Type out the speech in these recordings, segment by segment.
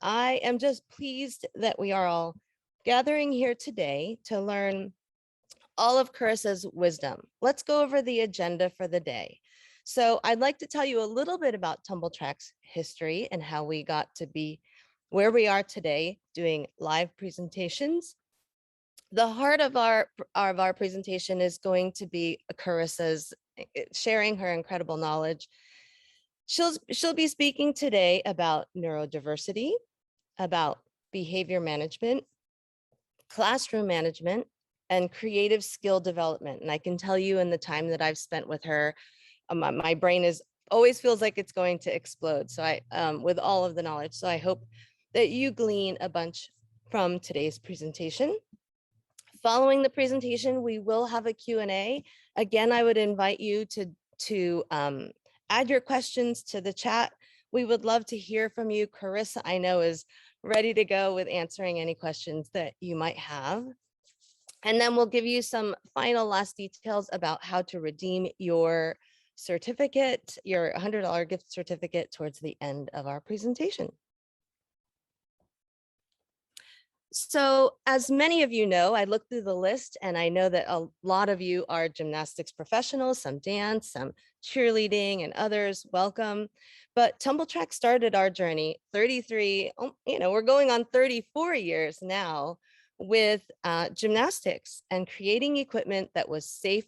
I am just pleased that we are all gathering here today to learn all of Karissa's wisdom. Let's go over the agenda for the day. So I'd like to tell you a little bit about Tumble Track's history and how we got to be where we are today doing live presentations. The heart of our presentation is going to be Karissa's sharing her incredible knowledge. She'll be speaking today about neurodiversity, about behavior management, classroom management, and creative skill development. And I can tell you in the time that I've spent with her, my brain always feels like it's going to explode. So with all of the knowledge. So I hope that you glean a bunch from today's presentation. Following the presentation, we will have a Q&A. Again, I would invite you to add your questions to the chat. We would love to hear from you. Karissa, I know, is ready to go with answering any questions that you might have. And then we'll give you some final last details about how to redeem your certificate, your $100 gift certificate towards the end of our presentation. So as many of you know, I looked through the list and I know that a lot of you are gymnastics professionals, some dance, some cheerleading, and others. Welcome. But Tumble Track started our journey 33, we're going on 34 years now with gymnastics and creating equipment that was safe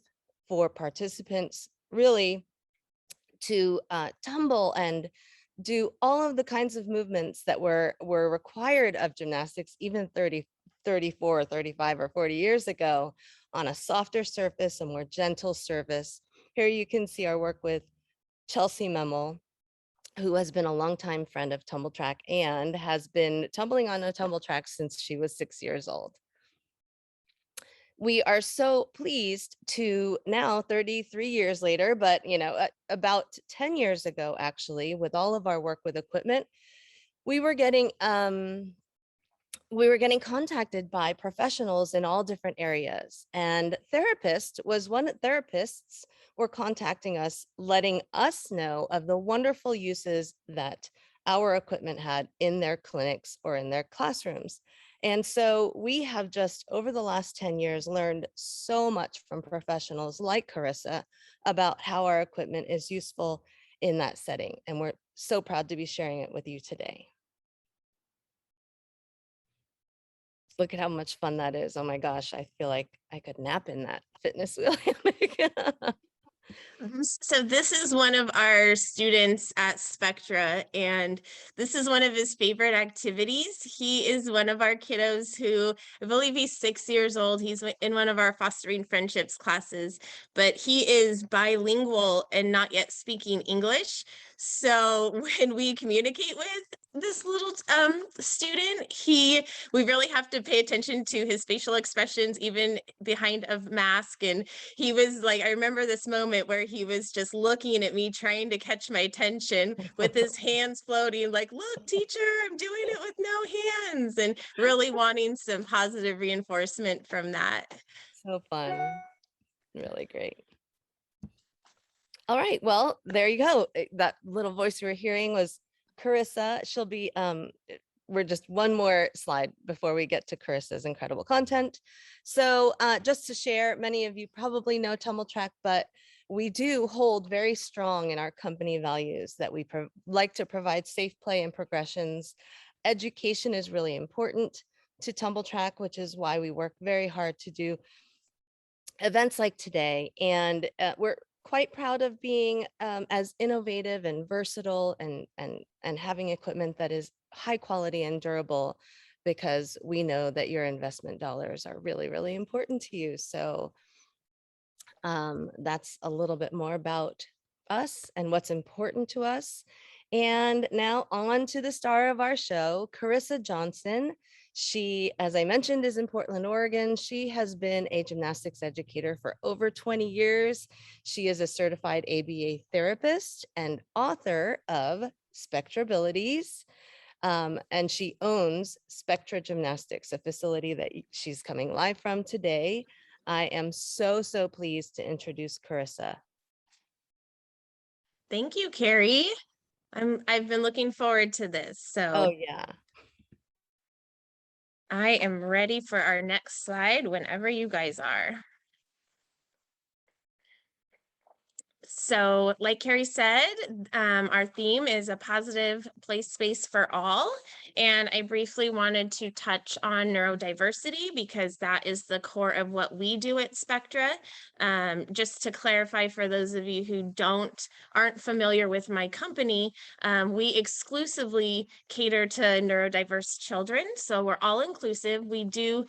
for participants really to tumble and do all of the kinds of movements that were required of gymnastics even 30, 34, 35, or 40 years ago on a softer surface, a more gentle surface. Here you can see our work with Chelsea Memel, who has been a longtime friend of Tumble Track and has been tumbling on a tumble track since she was 6 years old. We are so pleased to now 33 years later, but about 10 years ago, actually, with all of our work with equipment, we were getting contacted by professionals in all different areas, and therapists were contacting us, letting us know of the wonderful uses that our equipment had in their clinics or in their classrooms. And so we have just over the last 10 years learned so much from professionals like Karissa about how our equipment is useful in that setting. And we're so proud to be sharing it with you today. Look at how much fun that is. Oh my gosh, I feel like I could nap in that fitness wheel. So this is one of our students at Spectra, and this is one of his favorite activities. He is one of our kiddos who, I believe he's 6 years old. He's in one of our fostering friendships classes, but he is bilingual and not yet speaking English. So when we communicate with this little student, we really have to pay attention to his facial expressions, even behind a mask. And he was like, I remember this moment where he was just looking at me, trying to catch my attention with his hands floating, like, look, teacher, I'm doing it with no hands, and really wanting some positive reinforcement from that. So fun. Really great. All right, well, there you go. That little voice you were hearing was Karissa. She'll be, we're just one more slide before we get to Karissa's incredible content. So just to share, many of you probably know Tumble Track, but we do hold very strong in our company values that we like to provide safe play and progressions. Education is really important to Tumble Track, which is why we work very hard to do events like today. And we're quite proud of being as innovative and versatile and having equipment that is high quality and durable, because we know that your investment dollars are really, really important to you. So that's a little bit more about us and what's important to us. And now on to the star of our show, Karissa Johnson. She, as I mentioned, is in Portland, Oregon. She has been a gymnastics educator for over 20 years. She is a certified ABA therapist and author of SpectraAbilities. And she owns SPECTRA Gymnastics, a facility that she's coming live from today. I am so pleased to introduce Karissa. Thank you, Carrie. I've been looking forward to this. So oh yeah, I am ready for our next slide whenever you guys are. So like Carrie said, our theme is a positive play space for all. And I briefly wanted to touch on neurodiversity because that is the core of what we do at Spectra. Just to clarify for those of you who aren't familiar with my company, we exclusively cater to neurodiverse children. So we're all inclusive. We do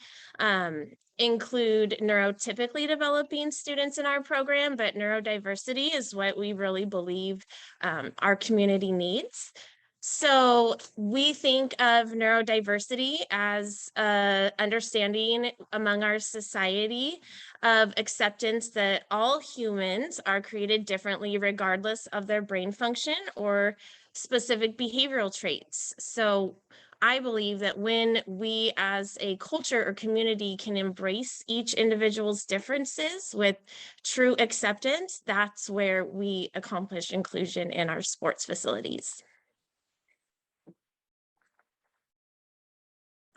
include neurotypically developing students in our program, but neurodiversity is what we really believe our community needs. So we think of neurodiversity as understanding among our society of acceptance that all humans are created differently regardless of their brain function or specific behavioral traits. So I believe that when we as a culture or community can embrace each individual's differences with true acceptance, that's where we accomplish inclusion in our sports facilities.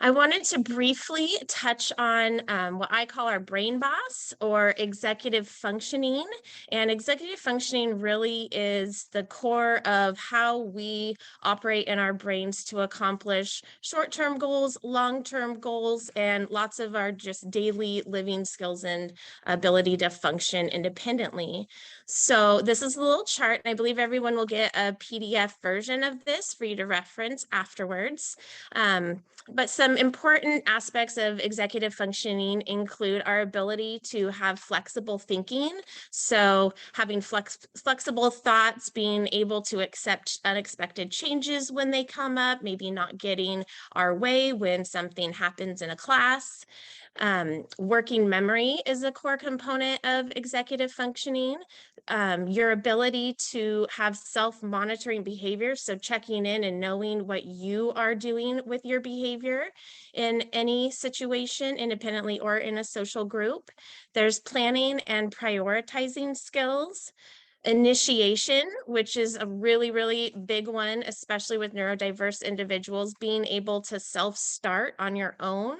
I wanted to briefly touch on what I call our brain boss or executive functioning. And executive functioning really is the core of how we operate in our brains to accomplish short-term goals, long-term goals, and lots of our just daily living skills and ability to function independently. So this is a little chart, and I believe everyone will get a PDF version of this for you to reference afterwards. But some important aspects of executive functioning include our ability to have flexible thinking. So having flexible thoughts, being able to accept unexpected changes when they come up, maybe not getting our way when something happens in a class. Working memory is a core component of executive functioning. Your ability to have self-monitoring behavior, so checking in and knowing what you are doing with your behavior in any situation, independently or in a social group. There's planning and prioritizing skills. Initiation, which is a really, really big one, especially with neurodiverse individuals, being able to self-start on your own,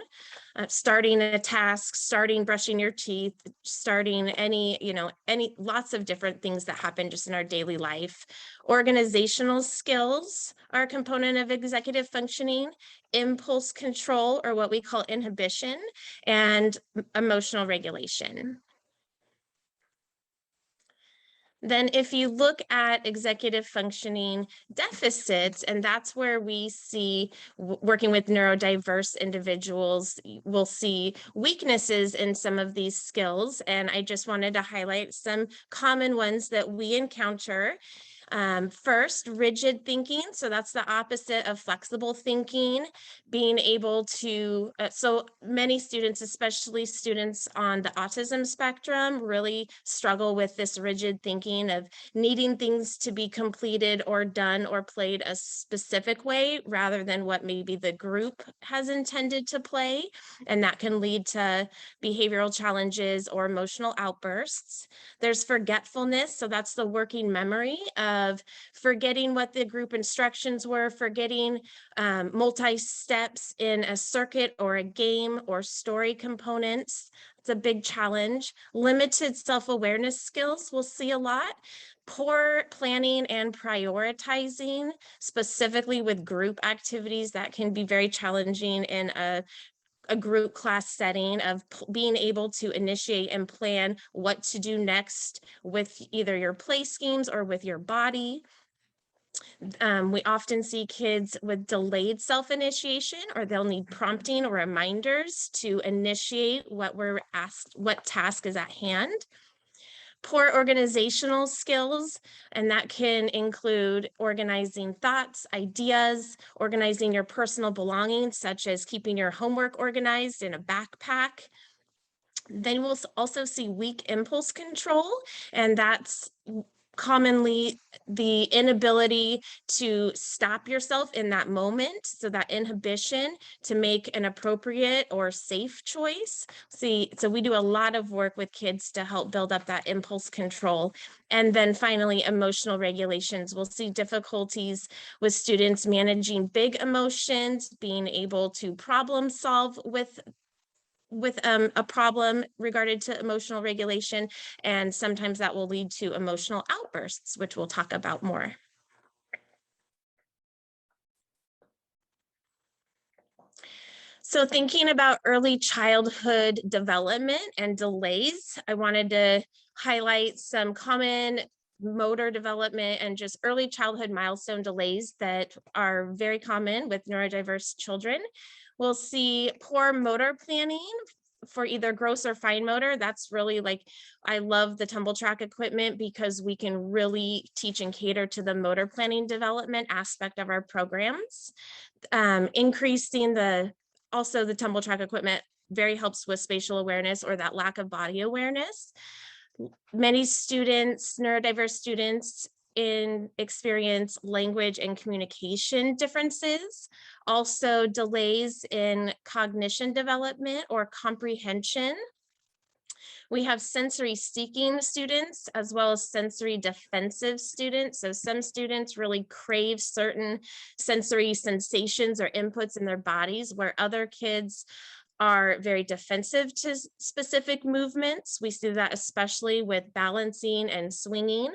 starting a task, starting brushing your teeth, starting any lots of different things that happen just in our daily life. Organizational skills are a component of executive functioning, impulse control, or what we call inhibition, and emotional regulation. Then if you look at executive functioning deficits, and that's where we see working with neurodiverse individuals, we'll see weaknesses in some of these skills. And I just wanted to highlight some common ones that we encounter. First, rigid thinking. So that's the opposite of flexible thinking, being able to, so many students, especially students on the autism spectrum, really struggle with this rigid thinking of needing things to be completed or done or played a specific way rather than what maybe the group has intended to play. And that can lead to behavioral challenges or emotional outbursts. There's forgetfulness. So that's the working memory of forgetting what the group instructions were, forgetting multi-steps in a circuit or a game or story components. It's a big challenge. Limited self-awareness skills we'll see a lot. Poor planning and prioritizing, specifically with group activities that can be very challenging in a group class setting of being able to initiate and plan what to do next with either your play schemes or with your body. We often see kids with delayed self-initiation, or they'll need prompting or reminders to initiate what task is at hand. Poor organizational skills, and that can include organizing thoughts, ideas, organizing your personal belongings, such as keeping your homework organized in a backpack. Then we'll also see weak impulse control, and that's commonly the inability to stop yourself in that moment, so that inhibition to make an appropriate or safe choice. So we do a lot of work with kids to help build up that impulse control. And then finally, emotional regulations. We'll see difficulties with students managing big emotions, being able to problem solve with a problem regarded to emotional regulation, and sometimes that will lead to emotional outbursts, which we'll talk about more. So thinking about early childhood development and delays, I wanted to highlight some common motor development and just early childhood milestone delays that are very common with neurodiverse children. We'll see poor motor planning for either gross or fine motor. That's really like, I love the tumble track equipment because we can really teach and cater to the motor planning development aspect of our programs. Increasing also the tumble track equipment very helps with spatial awareness or that lack of body awareness. Many students, neurodiverse students, experience language and communication differences, also delays in cognition development or comprehension. We have sensory seeking students as well as sensory defensive students. So some students really crave certain sensory sensations or inputs in their bodies, where other kids are very defensive to specific movements. We see that especially with balancing and swinging.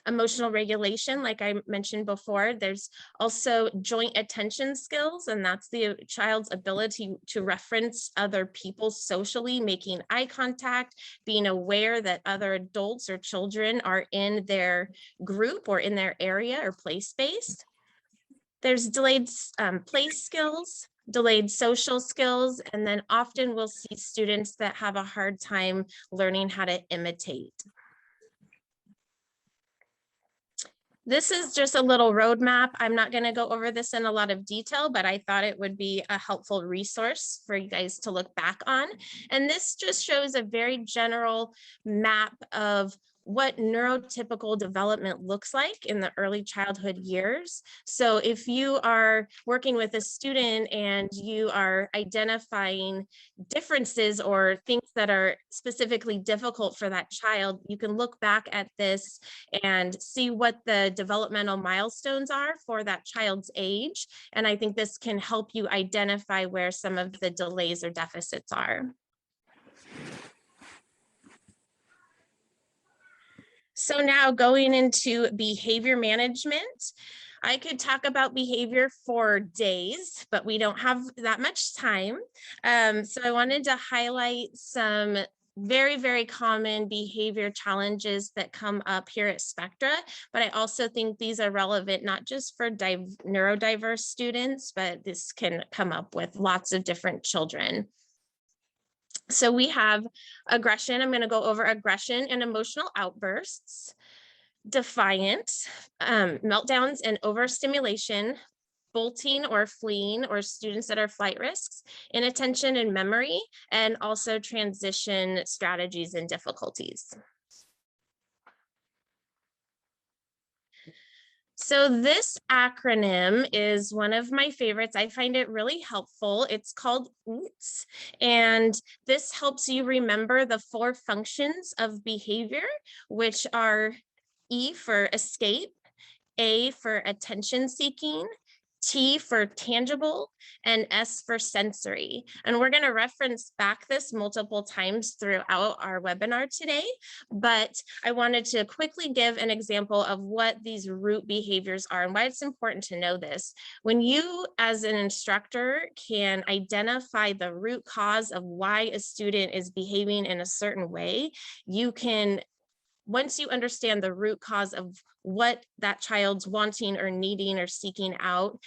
Emotional regulation, like I mentioned before, there's also joint attention skills, and that's the child's ability to reference other people socially, making eye contact, being aware that other adults or children are in their group or in their area or play space. There's delayed play skills, delayed social skills, and then often we'll see students that have a hard time learning how to imitate. This is just a little roadmap. I'm not going to go over this in a lot of detail, but I thought it would be a helpful resource for you guys to look back on. And this just shows a very general map of what neurotypical development looks like in the early childhood years. So if you are working with a student and you are identifying differences or things that are specifically difficult for that child, you can look back at this and see what the developmental milestones are for that child's age. And I think this can help you identify where some of the delays or deficits are. So now going into behavior management, I could talk about behavior for days, but we don't have that much time. So I wanted to highlight some very, very common behavior challenges that come up here at Spectra, but I also think these are relevant not just for neurodiverse students, but this can come up with lots of different children. So we have aggression. I'm going to go over aggression and emotional outbursts, defiance, meltdowns and overstimulation, bolting or fleeing, or students that are flight risks, inattention and memory, and also transition strategies and difficulties. So this acronym is one of my favorites. I find it really helpful. It's called OOTS, and this helps you remember the 4 functions of behavior, which are E for escape, A for attention seeking, T for tangible, and S for sensory. And we're going to reference back this multiple times throughout our webinar today, but I wanted to quickly give an example of what these root behaviors are and why it's important to know this. When you as an instructor can identify the root cause of why a student is behaving in a certain way, you can, once you understand the root cause of what that child's wanting or needing or seeking out,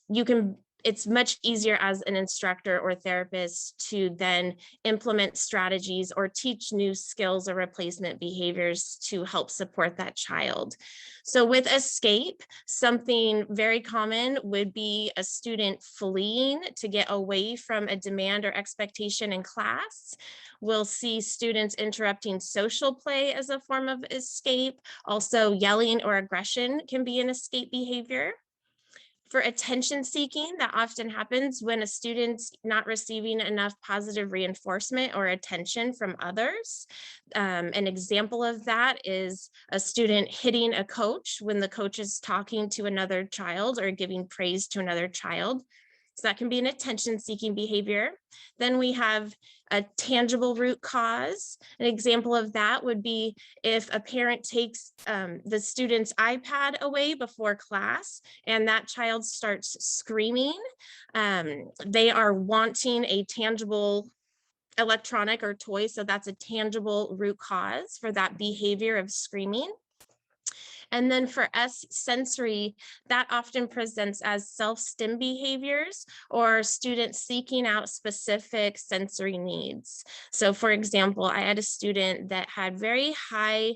you can it's much easier as an instructor or therapist to then implement strategies or teach new skills or replacement behaviors to help support that child. So with escape, something very common would be a student fleeing to get away from a demand or expectation in class. We'll see students interrupting social play as a form of escape. Also, yelling or aggression can be an escape behavior. For attention seeking, that often happens when a student's not receiving enough positive reinforcement or attention from others. An example of that is a student hitting a coach when the coach is talking to another child or giving praise to another child. So that can be an attention seeking behavior. Then we have a tangible root cause. An example of that would be if a parent takes the student's iPad away before class and that child starts screaming. They are wanting a tangible electronic or toy, so that's a tangible root cause for that behavior of screaming. And then for us, sensory, that often presents as self-stim behaviors or students seeking out specific sensory needs. So for example, I had a student that had very high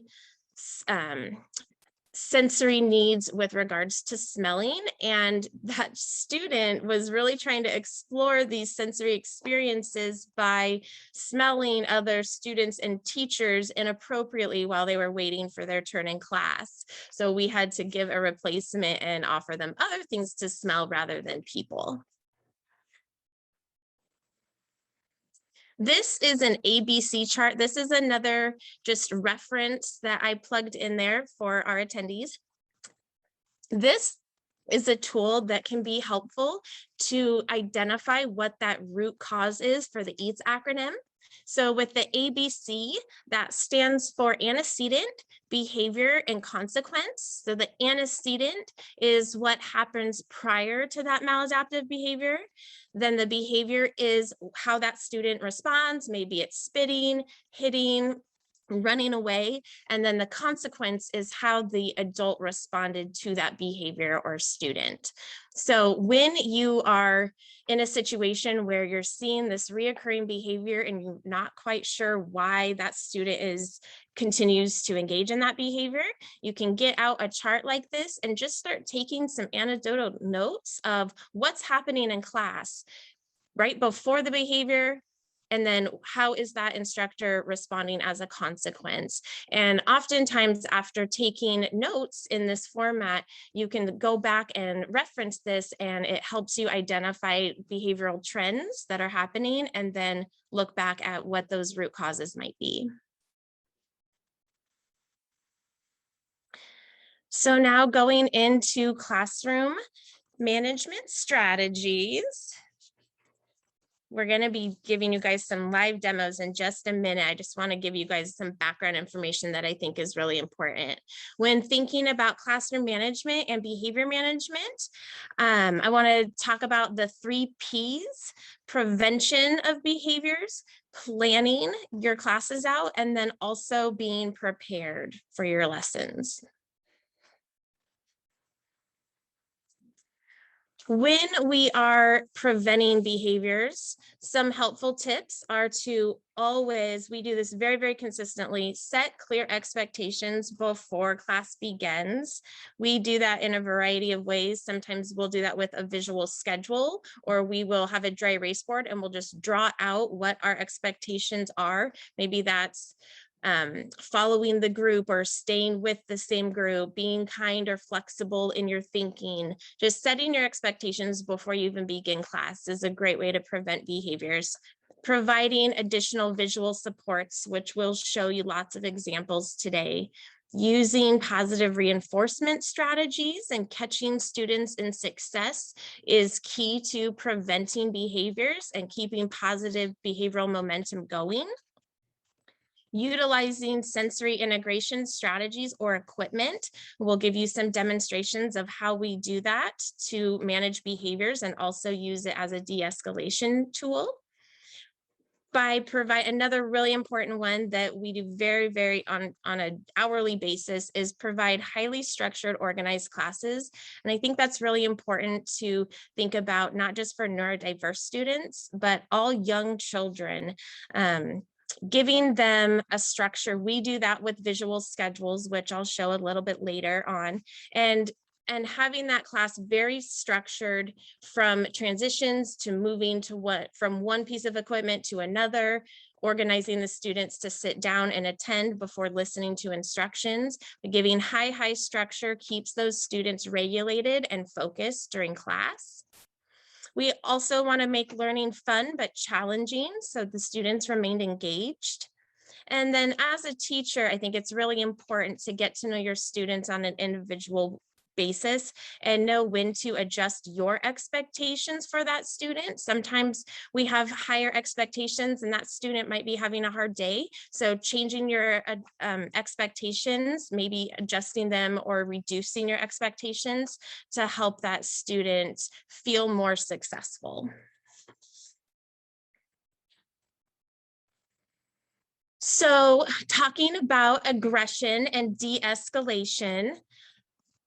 sensory needs with regards to smelling, and that student was really trying to explore these sensory experiences by smelling other students and teachers inappropriately while they were waiting for their turn in class. So we had to give a replacement and offer them other things to smell rather than people. This is an ABC chart. This is another just reference that I plugged in there for our attendees. This is a tool that can be helpful to identify what that root cause is for the EATS acronym. So with the ABC, that stands for antecedent, behavior, and consequence. So the antecedent is what happens prior to that maladaptive behavior. Then the behavior is how that student responds. Maybe it's spitting, hitting, running away, and then the consequence is how the adult responded to that behavior or student. So when you are in a situation where you're seeing this reoccurring behavior and you're not quite sure why that student continues to engage in that behavior, you can get out a chart like this and just start taking some anecdotal notes of what's happening in class right before the behavior, and then how is that instructor responding as a consequence. And oftentimes after taking notes in this format, you can go back and reference this, and it helps you identify behavioral trends that are happening and then look back at what those root causes might be. So now going into classroom management strategies. We're going to be giving you guys some live demos in just a minute. I just want to give you guys some background information that I think is really important. When thinking about classroom management and behavior management, I want to talk about the 3 Ps: prevention of behaviors, planning your classes out, and then also being prepared for your lessons. When we are preventing behaviors, some helpful tips are to always, we do this very, very consistently, set clear expectations before class begins. We do that in a variety of ways. Sometimes we'll do that with a visual schedule, or we will have a dry erase board and we'll just draw out what our expectations are. Maybe that's following the group or staying with the same group, being kind or flexible in your thinking. Just setting your expectations before you even begin class is a great way to prevent behaviors. Providing additional visual supports, which we'll show you lots of examples today. Using positive reinforcement strategies and catching students in success is key to preventing behaviors and keeping positive behavioral momentum going. Utilizing sensory integration strategies or equipment. We'll give you some demonstrations of how we do that to manage behaviors and also use it as a de-escalation tool. by another really important one that we do very on an hourly basis is provide highly structured, organized classes. And I think that's really important to think about, not just for neurodiverse students, but all young children. Giving them a structure. We do that with visual schedules, which I'll show a little bit later on. And having that class very structured, from transitions to moving to from one piece of equipment to another, organizing the students to sit down and attend before listening to instructions. Giving high structure keeps those students regulated and focused during class. We also want to make learning fun but challenging, so the students remained engaged. And then as a teacher, I think it's really important to get to know your students on an individual basis and know when to adjust your expectations for that student. Sometimes we have higher expectations and that student might be having a hard day. So changing your expectations, maybe adjusting them or reducing your expectations to help that student feel more successful. So talking about aggression and de-escalation,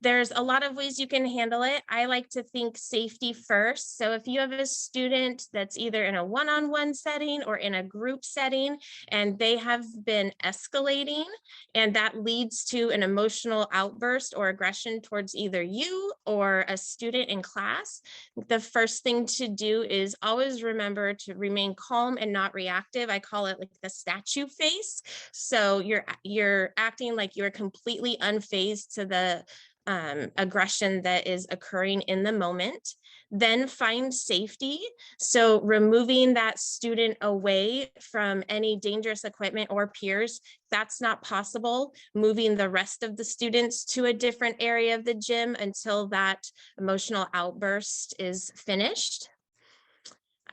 there's a lot of ways you can handle it. I like to think safety first. So if you have a student that's either in a one-on-one setting or in a group setting, and they have been escalating, and that leads to an emotional outburst or aggression towards either you or a student in class, the first thing to do is always remember to remain calm and not reactive. I call it like the statue face. So you're acting like you're completely unfazed to the aggression that is occurring in the moment. Then find safety. So removing that student away from any dangerous equipment or peers, that's not possible. Moving the rest of the students to a different area of the gym until that emotional outburst is finished.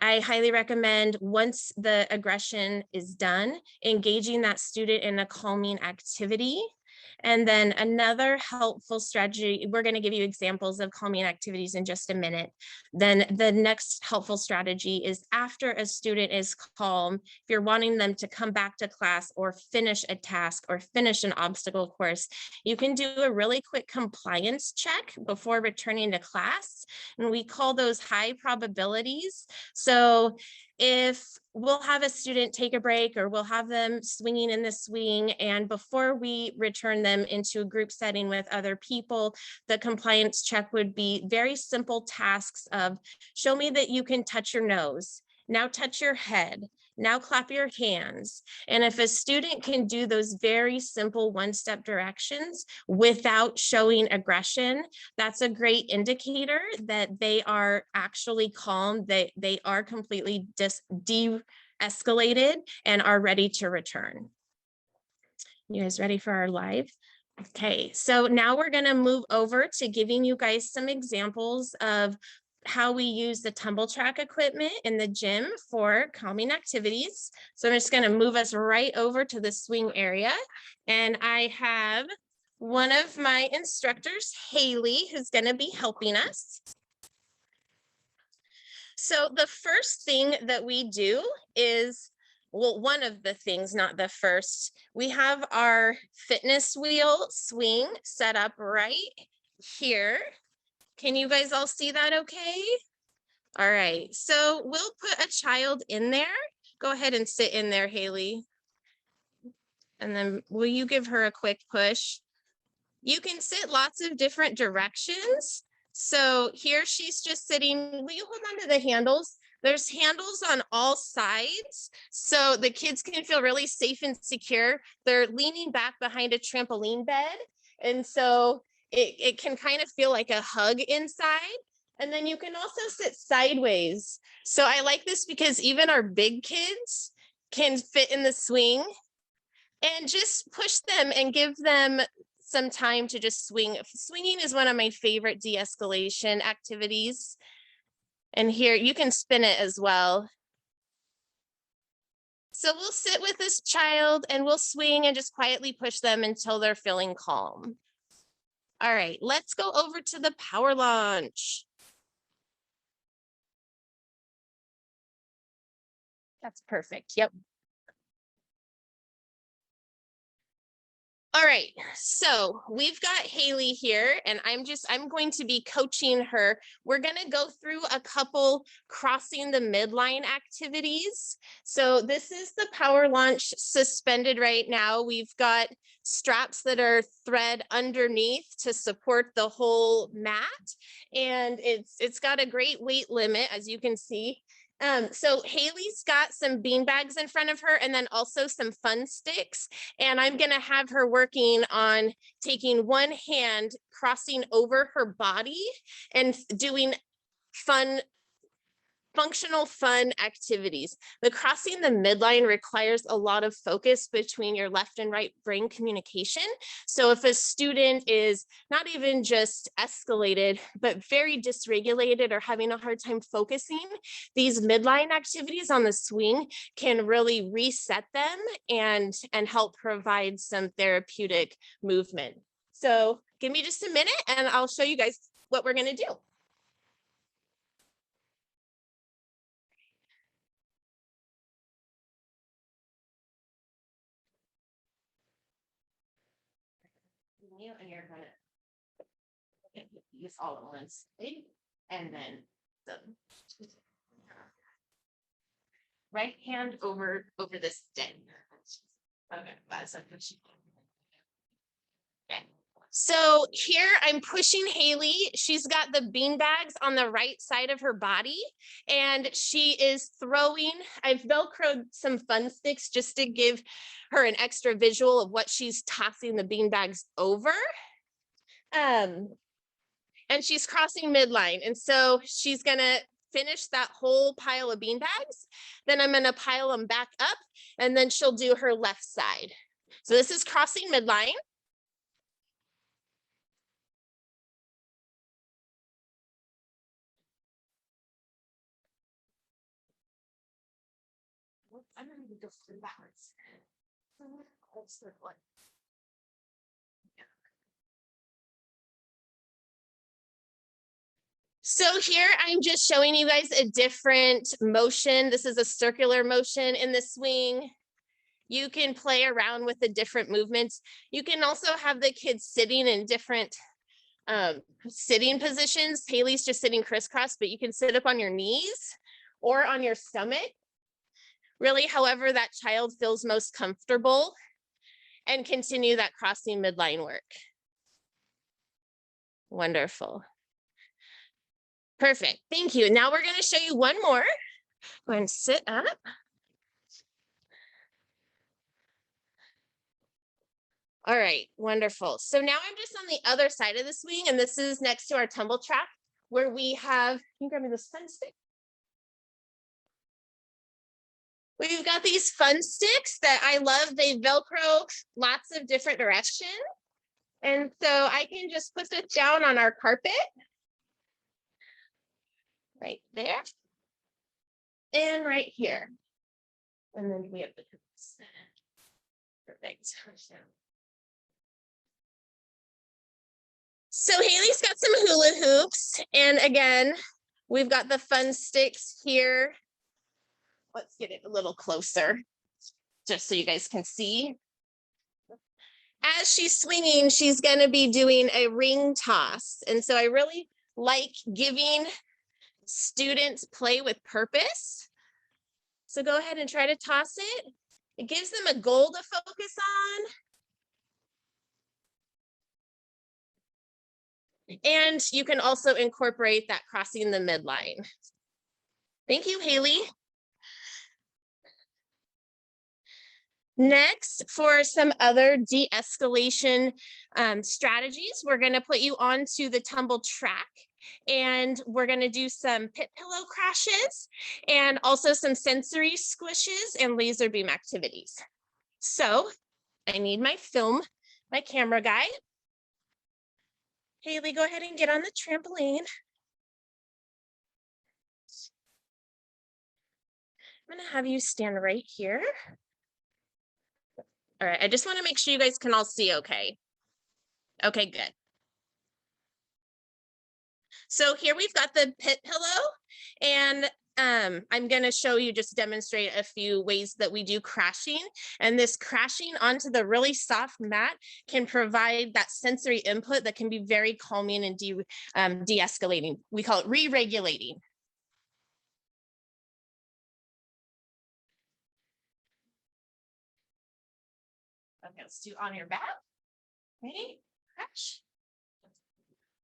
I highly recommend, once the aggression is done, engaging that student in a calming activity. And then another helpful strategy, we're going to give you examples of calming activities in just a minute. Then the next helpful strategy is, after a student is calm, if you're wanting them to come back to class or finish a task or finish an obstacle course, you can do a really quick compliance check before returning to class. And we call those high probabilities. So if we'll have a student take a break, or we'll have them swinging in the swing, and before we return them into a group setting with other people, the compliance check would be very simple tasks of, show me that you can touch your nose, now touch your head, now clap your hands. And if a student can do those very simple one-step directions without showing aggression, that's a great indicator that they are actually calm, that they are completely de-escalated and are ready to return. You guys ready for our live? Okay, so now we're going to move over to giving you guys some examples of how we use the tumble track equipment in the gym for calming activities. So I'm just going to move us right over to the swing area. And I have one of my instructors, Haley, who's going to be helping us. So the first thing that we do is, well, one of the things, not the first, we have our fitness wheel swing set up right here. Can you guys all see that okay? All right, so we'll put a child in there. Go ahead and sit in there, Haley. And then will you give her a quick push? You can sit lots of different directions. So here she's just sitting. Will you hold on to the handles? There's handles on all sides, so the kids can feel really safe and secure. They're leaning back behind a trampoline bed, and so it can kind of feel like a hug inside. And then you can also sit sideways. So I like this because even our big kids can fit in the swing, and just push them and give them some time to just swing. Swinging is one of my favorite de-escalation activities. And here you can spin it as well. So we'll sit with this child and we'll swing and just quietly push them until they're feeling calm. All right, let's go over to the power launch. That's perfect. Yep. All right, so we've got Haley here, and I'm going to be coaching her. We're gonna go through a couple crossing the midline activities. So this is the power launch suspended right now. We've got straps that are thread underneath to support the whole mat, and it's got a great weight limit, as you can see. So Haley's got some bean bags in front of her and then also some fun sticks. And I'm gonna have her working on taking one hand, crossing over her body and doing functional fun activities. The crossing the midline requires a lot of focus between your left and right brain communication. So if a student is not even just escalated, but very dysregulated or having a hard time focusing, these midline activities on the swing can really reset them and help provide some therapeutic movement. So give me just a minute and I'll show you guys what we're gonna do. And you're gonna use all at once, and then the right hand over the stick. Okay, that's okay. So here I'm pushing Haley. She's got the bean bags on the right side of her body, and she is throwing. I've Velcroed some fun sticks just to give her an extra visual of what she's tossing the bean bags over. And she's crossing midline. And so she's gonna finish that whole pile of bean bags. Then I'm gonna pile them back up and then she'll do her left side. So this is crossing midline. I'm gonna go through backwards. So here I'm just showing you guys a different motion. This is a circular motion in the swing. You can play around with the different movements. You can also have the kids sitting in different sitting positions. Haley's just sitting crisscross, but you can sit up on your knees or on your stomach. Really, however that child feels most comfortable, and continue that crossing midline work. Wonderful. Perfect, thank you. Now we're gonna show you one more. Go and sit up. All right, wonderful. So now I'm just on the other side of the swing, and this is next to our tumble track where we have, can you grab me this fun stick? We've got these fun sticks that I love. They Velcro lots of different directions. And so I can just put this down on our carpet. Right there. And right here. And then we have the hoops. Perfect. So Haley's got some hula hoops. And again, we've got the fun sticks here. Let's get it a little closer, just so you guys can see. As she's swinging, she's going to be doing a ring toss. And so I really like giving students play with purpose. So go ahead and try to toss it. It gives them a goal to focus on. And you can also incorporate that crossing the midline. Thank you, Haley. Next, for some other de-escalation strategies, we're going to put you onto the tumble track, and we're going to do some pit pillow crashes and also some sensory squishes and laser beam activities. So I need my camera guy. Haley, go ahead and get on the trampoline. I'm going to have you stand right here. All right, I just want to make sure you guys can all see okay. Okay, good. So here we've got the pit pillow, and I'm going to show you, just demonstrate a few ways that we do crashing. And this crashing onto the really soft mat can provide that sensory input that can be very calming and de-escalating. We call it re-regulating. Okay, let's do on your back. Ready? Crash.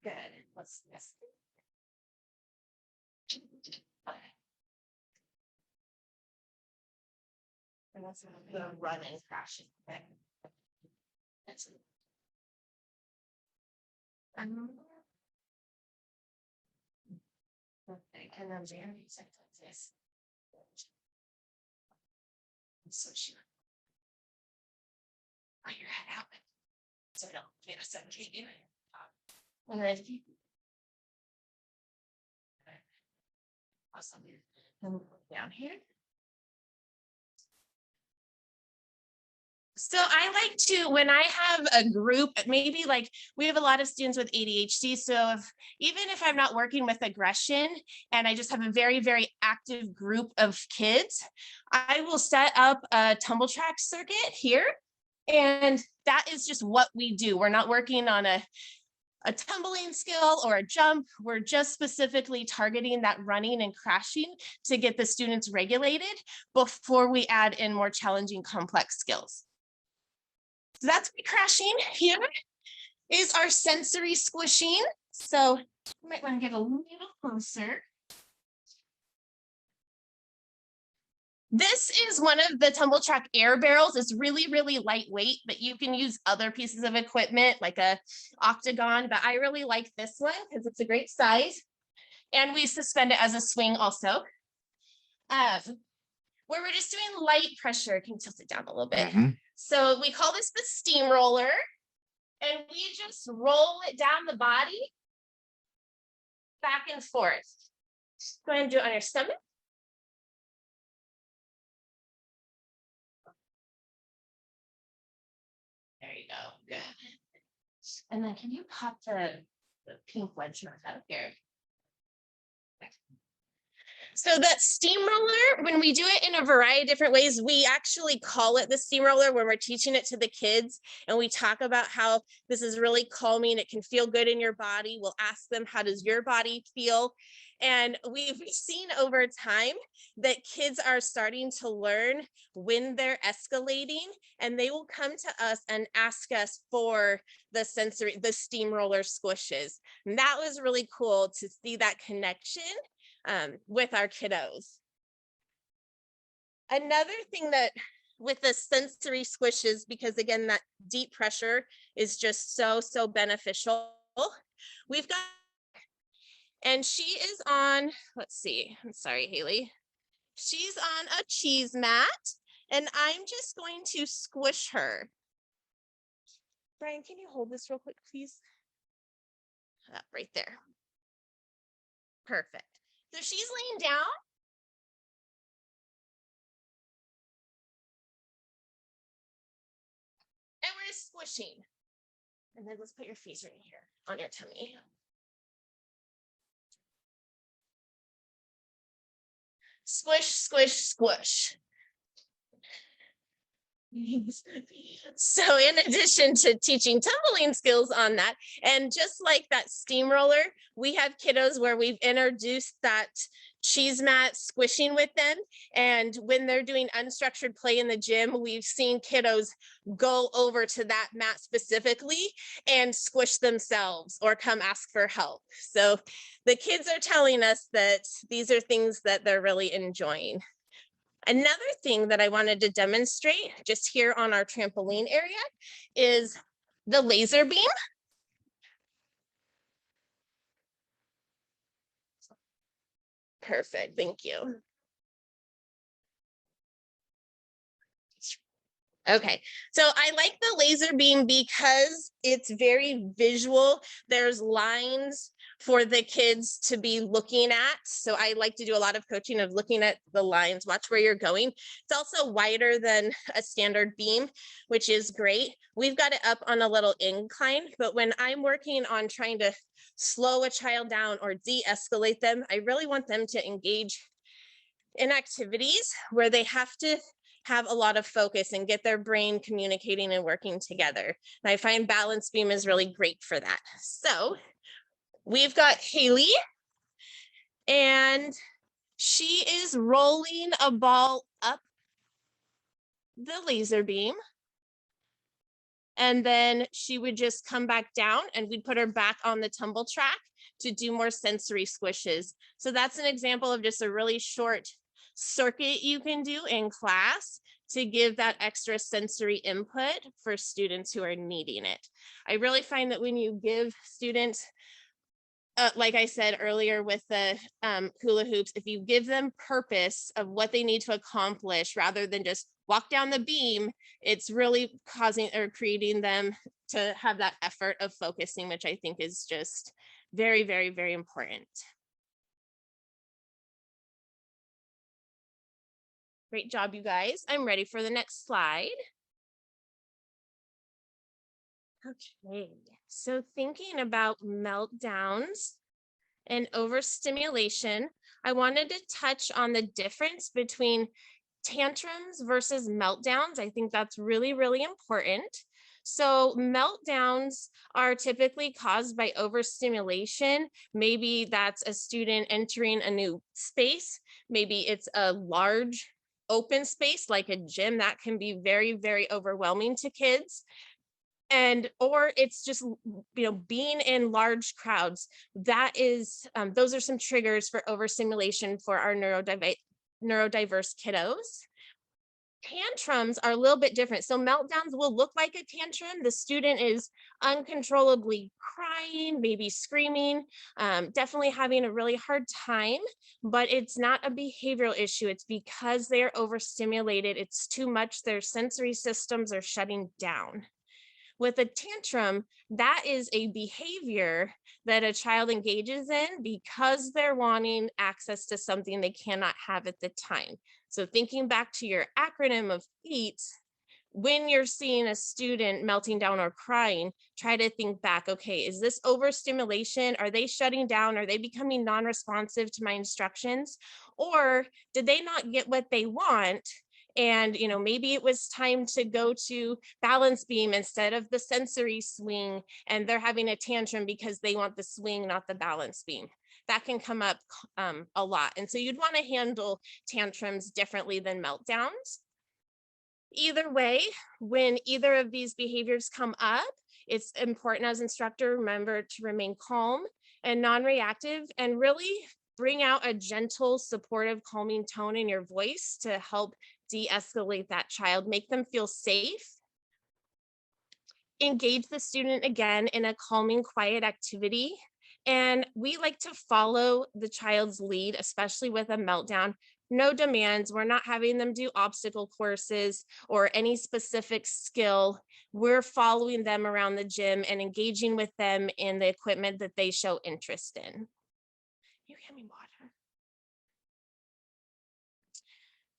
Good. Let's do this. And that's the run and crashing. Okay. That's it. Okay, and then very like this. So she put your head out. So don't get a second. And then awesome. And down here. So I like to, when I have a group, maybe like we have a lot of students with ADHD. So even if I'm not working with aggression and I just have a very, very active group of kids, I will set up a tumble track circuit here. And that is just what we do. We're not working on a tumbling skill or a jump. We're just specifically targeting that running and crashing to get the students regulated before we add in more challenging, complex skills. So that's crashing. Here is our sensory squishing. So you might want to get a little closer. This is one of the tumble track air barrels. It's really, really lightweight, but you can use other pieces of equipment like a octagon, but I really like this one because it's a great size. And we suspend it as a swing also. Where we're just doing light pressure. Can you tilt it down a little bit? So we call this the steamroller, and we just roll it down the body, back and forth. Go ahead and do it on your stomach. There you go, good. And then can you pop the pink wedge out here? So that steamroller, when we do it in a variety of different ways, we actually call it the steamroller when we're teaching it to the kids. And we talk about how this is really calming. It can feel good in your body. We'll ask them, how does your body feel? And we've seen over time that kids are starting to learn when they're escalating, and they will come to us and ask us for the steamroller squishes. And that was really cool to see that connection with our kiddos. Another thing that with the sensory squishes, because again, that deep pressure is just so beneficial. We've got, and she is on, let's see, I'm sorry, Haley. She's on a cheese mat, and I'm just going to squish her. Brian, can you hold this real quick, please? Right there. Perfect. So she's laying down. And we're squishing. And then let's put your face right here on your tummy. Squish, squish, squish. So in addition to teaching tumbling skills on that, and just like that steamroller, we have kiddos where we've introduced that cheese mat squishing with them. And when they're doing unstructured play in the gym, we've seen kiddos go over to that mat specifically and squish themselves or come ask for help. So the kids are telling us that these are things that they're really enjoying. Another thing that I wanted to demonstrate just here on our trampoline area is the laser beam. Perfect, thank you. Okay, so I like the laser beam because it's very visual. There's lines for the kids to be looking at. So I like to do a lot of coaching of looking at the lines, watch where you're going. It's also wider than a standard beam, which is great. We've got it up on a little incline, but when I'm working on trying to slow a child down or de-escalate them, I really want them to engage in activities where they have to have a lot of focus and get their brain communicating and working together. And I find balance beam is really great for that. So we've got Haley, and she is rolling a ball up the laser beam. And then she would just come back down and we'd put her back on the tumble track to do more sensory squishes. So that's an example of just a really short circuit you can do in class to give that extra sensory input for students who are needing it. I really find that when you give students, like I said earlier with the hula hoops, if you give them purpose of what they need to accomplish rather than just walk down the beam, it's really causing or creating them to have that effort of focusing, which I think is just very, very, very important. Great job, you guys. I'm ready for the next slide. Okay, so thinking about meltdowns and overstimulation, I wanted to touch on the difference between tantrums versus meltdowns. I think that's really, really important. So meltdowns are typically caused by overstimulation. Maybe that's a student entering a new space. Maybe it's a large open space like a gym that can be very, very overwhelming to kids. And or it's just, you know, being in large crowds. That is those are some triggers for overstimulation for our neurodiverse kiddos. Tantrums are a little bit different. So meltdowns will look like a tantrum. The student is uncontrollably crying, maybe screaming, definitely having a really hard time, but it's not a behavioral issue. It's because they're overstimulated. It's too much. Their sensory systems are shutting down. With a tantrum, that is a behavior that a child engages in because they're wanting access to something they cannot have at the time. So thinking back to your acronym of EAT, when you're seeing a student melting down or crying, try to think back, okay, is this overstimulation? Are they shutting down? Are they becoming non-responsive to my instructions? Or did they not get what they want? And, you know, maybe it was time to go to balance beam instead of the sensory swing, and they're having a tantrum because they want the swing, not the balance beam. That can come up a lot. And so you'd want to handle tantrums differently than meltdowns. Either way, when either of these behaviors come up, it's important as instructor, remember to remain calm and non-reactive and really bring out a gentle, supportive, calming tone in your voice to help de-escalate that child, make them feel safe. Engage the student again in a calming, quiet activity. And we like to follow the child's lead, especially with a meltdown. No demands. We're not having them do obstacle courses or any specific skill. We're following them around the gym and engaging with them in the equipment that they show interest in. You hand me water.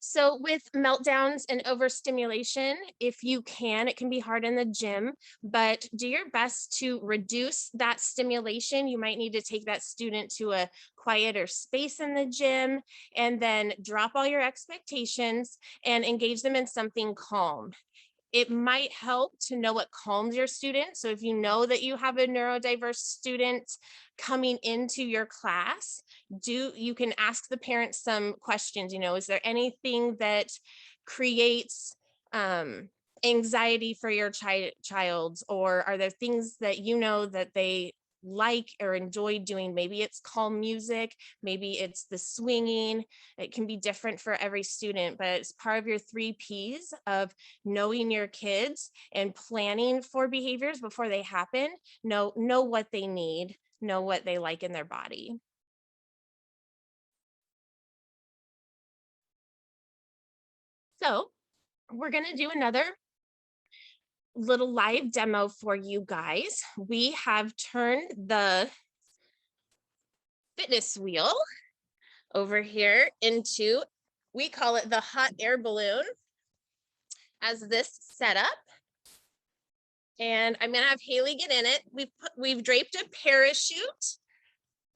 So with meltdowns and overstimulation, if you can, it can be hard in the gym, but do your best to reduce that stimulation. You might need to take that student to a quieter space in the gym and then drop all your expectations and engage them in something calm. It might help to know what calms your student. So if you know that you have a neurodiverse student coming into your class, you can ask the parents some questions. You know, is there anything that creates anxiety for your child, or are there things that you know that they like or enjoy doing? Maybe it's calm music, maybe it's the swinging. It can be different for every student, but it's part of your 3 Ps of knowing your kids and planning for behaviors before they happen. Know what they need, know what they like in their body. So we're going to do another little live demo for you guys. We have turned the fitness wheel over here into, we call it the hot air balloon, as this setup. And I'm gonna have Haley get in it. We've draped a parachute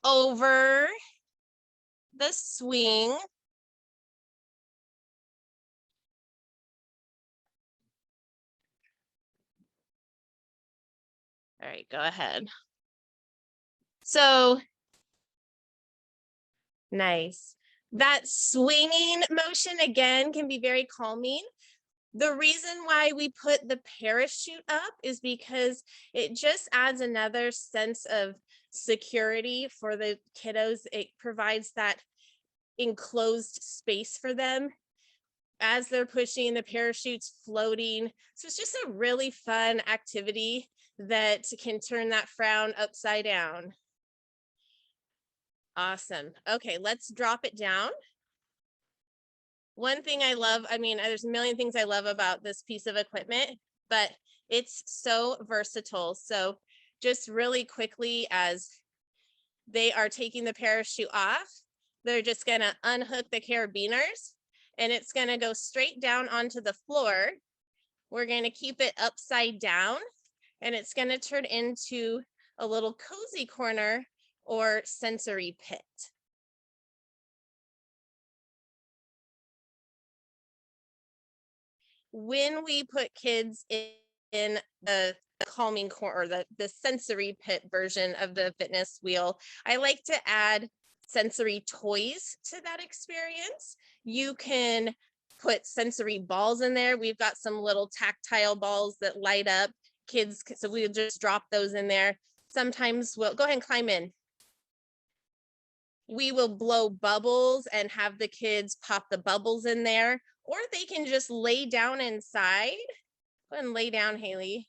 over the swing. All right, go ahead. So nice. That swinging motion again can be very calming. The reason why we put the parachute up is because it just adds another sense of security for the kiddos. It provides that enclosed space for them as they're pushing, the parachute's floating. So it's just a really fun activity that can turn that frown upside down. Awesome. Okay, let's drop it down. One thing I love, I mean, there's a million things I love about this piece of equipment, but it's so versatile. So just really quickly, as they are taking the parachute off, they're just gonna unhook the carabiners and it's gonna go straight down onto the floor. We're gonna keep it upside down and it's gonna turn into a little cozy corner or sensory pit. When we put kids in the calming corner, or the sensory pit version of the fitness wheel, I like to add sensory toys to that experience. You can put sensory balls in there. We've got some little tactile balls that light up. Kids, so we'll just drop those in there. Sometimes we'll go ahead and climb in. We will blow bubbles and have the kids pop the bubbles in there, or they can just lay down inside. Go ahead and lay down, Haley.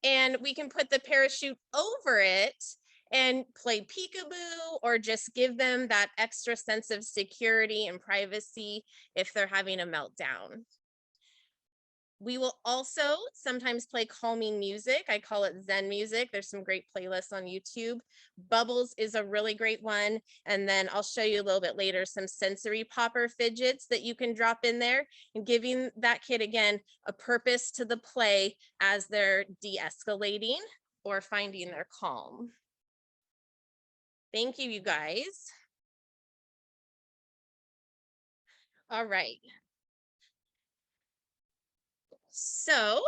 And we can put the parachute over it and play peekaboo, or just give them that extra sense of security and privacy if they're having a meltdown. We will also sometimes play calming music. I call it Zen music. There's some great playlists on YouTube. Bubbles is a really great one. And then I'll show you a little bit later some sensory popper fidgets that you can drop in there, and giving that kid, again, a purpose to the play as they're de-escalating or finding their calm. Thank you, you guys. All right. So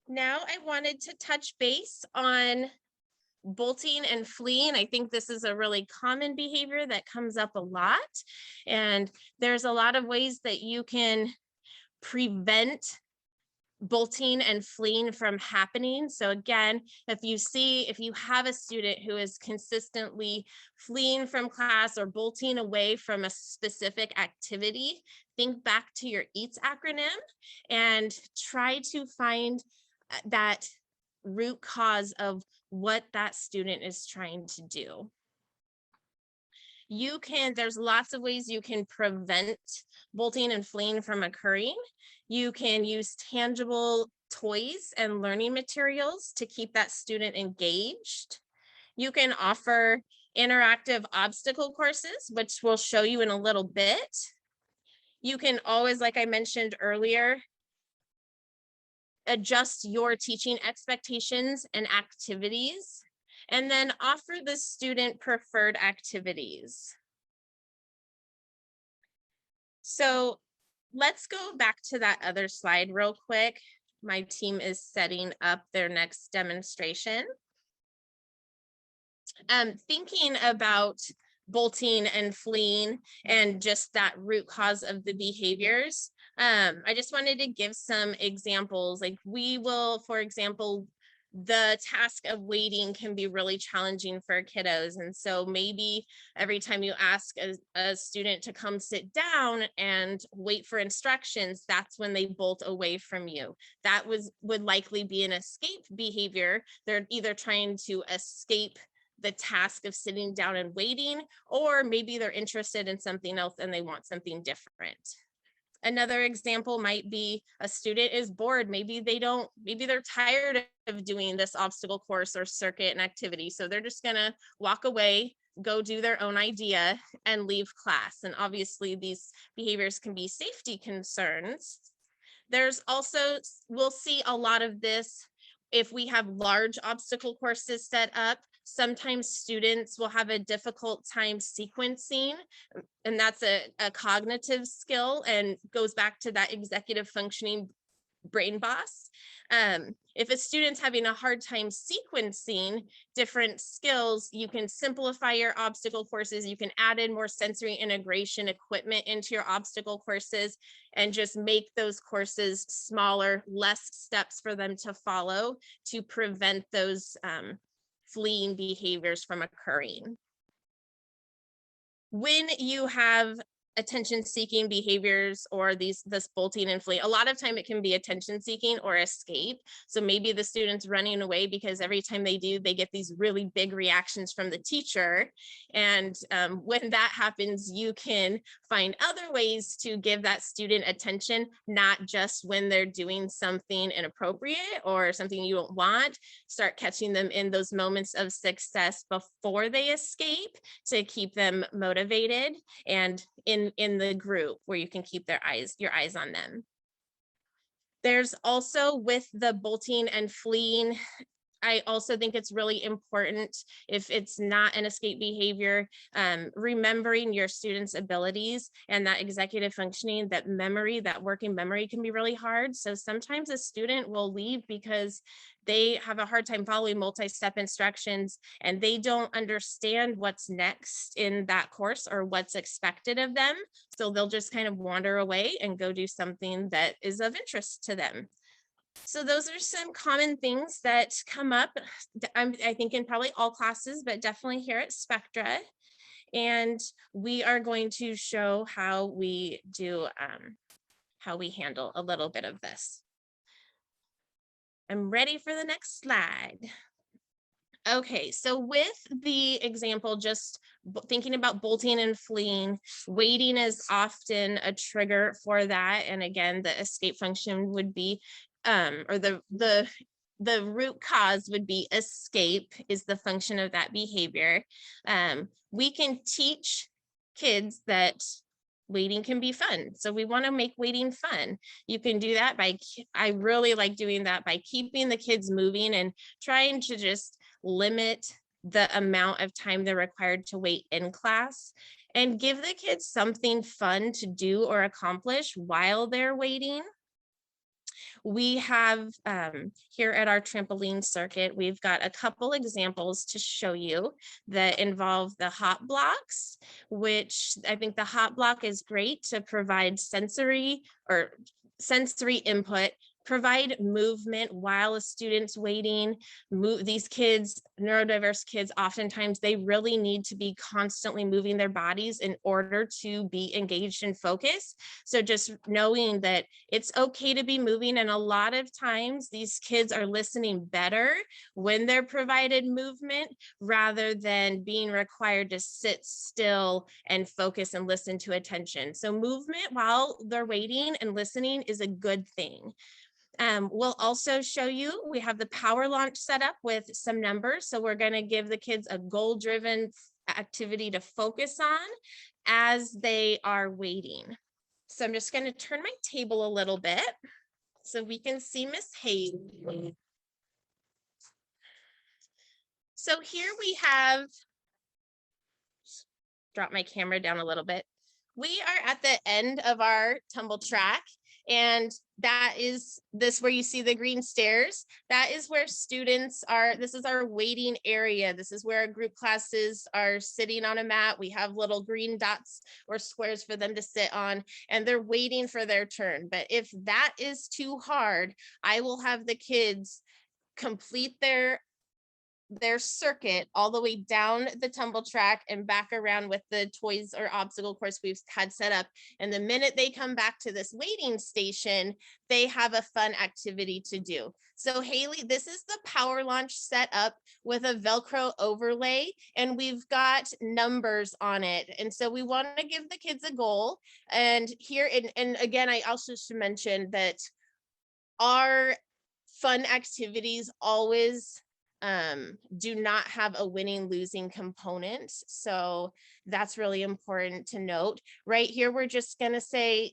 now I wanted to touch base on bolting and fleeing. I think this is a really common behavior that comes up a lot. And there's a lot of ways that you can prevent bolting and fleeing from happening. So again, if you have a student who is consistently fleeing from class or bolting away from a specific activity, think back to your EATS acronym and try to find that root cause of what that student is trying to do. There's lots of ways you can prevent bolting and fleeing from occurring. You can use tangible toys and learning materials to keep that student engaged. You can offer interactive obstacle courses, which we'll show you in a little bit. You can always, like I mentioned earlier, adjust your teaching expectations and activities, and then offer the student preferred activities. So let's go back to that other slide real quick. My team is setting up their next demonstration. Thinking about bolting and fleeing and just that root cause of the behaviors, I just wanted to give some examples. Like we will, for example, the task of waiting can be really challenging for kiddos. And so maybe every time you ask a student to come sit down and wait for instructions, that's when they bolt away from you. That would likely be an escape behavior. They're either trying to escape the task of sitting down and waiting, or maybe they're interested in something else and they want something different. Another example might be a student is bored. Maybe they're tired of doing this obstacle course or circuit and activity. So they're just gonna walk away, go do their own idea and leave class. And obviously these behaviors can be safety concerns. There's also, we'll see a lot of this if we have large obstacle courses set up. Sometimes students will have a difficult time sequencing, and that's a cognitive skill and goes back to that executive functioning brain boss. If a student's having a hard time sequencing different skills, you can simplify your obstacle courses. You can add in more sensory integration equipment into your obstacle courses and just make those courses smaller, less steps for them to follow to prevent those fleeing behaviors from occurring. When you have attention seeking behaviors or this bolting and flee, a lot of time it can be attention seeking or escape. So maybe the student's running away because every time they do, they get these really big reactions from the teacher. And when that happens, you can find other ways to give that student attention, not just when they're doing something inappropriate or something you don't want. Start catching them in those moments of success before they escape to keep them motivated and in the group where you can keep your eyes on them. There's also, with the bolting and fleeing, I also think it's really important, if it's not an escape behavior, remembering your students' abilities and that executive functioning, that memory, that working memory can be really hard. So sometimes a student will leave because they have a hard time following multi-step instructions and they don't understand what's next in that course or what's expected of them. So they'll just kind of wander away and go do something that is of interest to them. So those are some common things that come up, I think, in probably all classes, but definitely here at Spectra. And we are going to show how we do, how we handle a little bit of this. I'm ready for the next slide. Okay, so with the example, just thinking about bolting and fleeing, waiting is often a trigger for that. And again, the escape function would be, or the root cause would be escape is the function of that behavior. We can teach kids that waiting can be fun. So we want to make waiting fun. You can do that by, I really like doing that by keeping the kids moving and trying to just limit the amount of time they're required to wait in class and give the kids something fun to do or accomplish while they're waiting. We have here at our trampoline circuit, we've got a couple examples to show you that involve the hot blocks, which I think the hot block is great to provide sensory input, provide movement while a student's waiting. These kids, neurodiverse kids, oftentimes they really need to be constantly moving their bodies in order to be engaged and focused. So just knowing that it's okay to be moving, and a lot of times these kids are listening better when they're provided movement rather than being required to sit still and focus and listen to attention. So movement while they're waiting and listening is a good thing. We'll also show you, we have the power launch set up with some numbers. So we're going to give the kids a goal-driven activity to focus on as they are waiting. So I'm just going to turn my table a little bit so we can see Miss Haley. So here we have, drop my camera down a little bit. We are at the end of our tumble track. And that is this where you see the green stairs. That is where students are. This is our waiting area. This is where our group classes are sitting on a mat. We have little green dots or squares for them to sit on, and they're waiting for their turn. But if that is too hard, I will have the kids complete their circuit all the way down the tumble track and back around with the toys or obstacle course we've had set up. And the minute they come back to this waiting station, they have a fun activity to do. So Haley, this is the power launch set up with a Velcro overlay, and we've got numbers on it. And so we want to give the kids a goal. And here, and again, I also should mention that our fun activities always do not have a winning losing component. So that's really important to note. Right here, we're just going to say,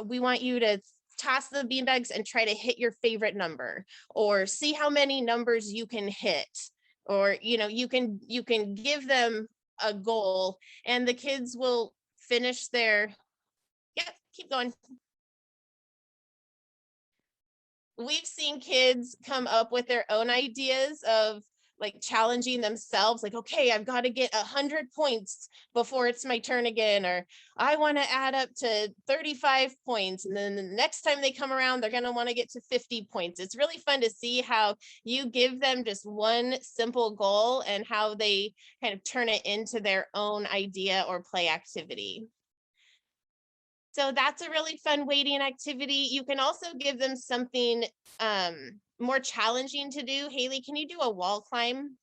we want you to toss the beanbags and try to hit your favorite number, or see how many numbers you can hit, or you can give them a goal and the kids will finish their, keep going. we've seen kids come up with their own ideas of like challenging themselves, like, okay, I've got to get 100 points before it's my turn again, or I want to add up to 35 points. And then the next time they come around, they're going to want to get to 50 points. It's really fun to see how you give them just one simple goal and how they kind of turn it into their own idea or play activity. So that's a really fun weighting activity. You can also give them something more challenging to do. Haley, can you do a wall climb?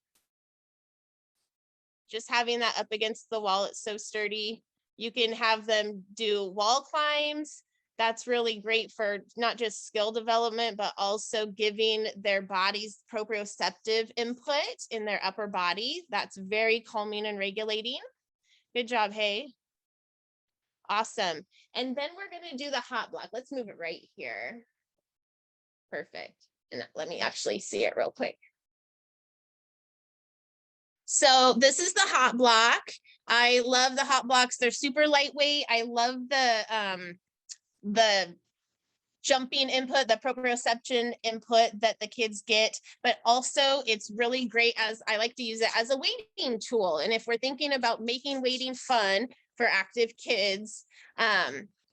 Just having that up against the wall, it's so sturdy. You can have them do wall climbs. That's really great for not just skill development, but also giving their bodies proprioceptive input in their upper body. That's very calming and regulating. Good job, Hay. Awesome. And then we're going to do the hot block. Let's move it right here. Perfect. And let me actually see it real quick. So this is the hot block. I love the hot blocks. They're super lightweight. I love the jumping input, the proprioception input that the kids get, but also it's really great as I like to use it as a weighting tool. And if we're thinking about making weighting fun for active kids,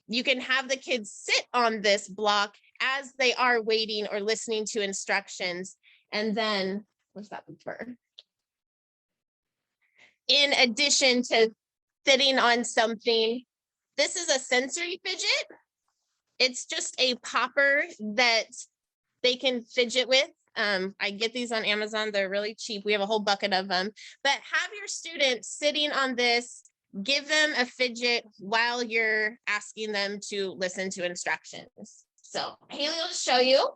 you can have the kids sit on this block as they are waiting or listening to instructions. And then, what's that for? In addition to sitting on something, this is a sensory fidget. It's just a popper that they can fidget with. I get these on Amazon. They're really cheap. We have a whole bucket of them. But have your students sitting on this, give them a fidget while you're asking them to listen to instructions. So Haley will just show you.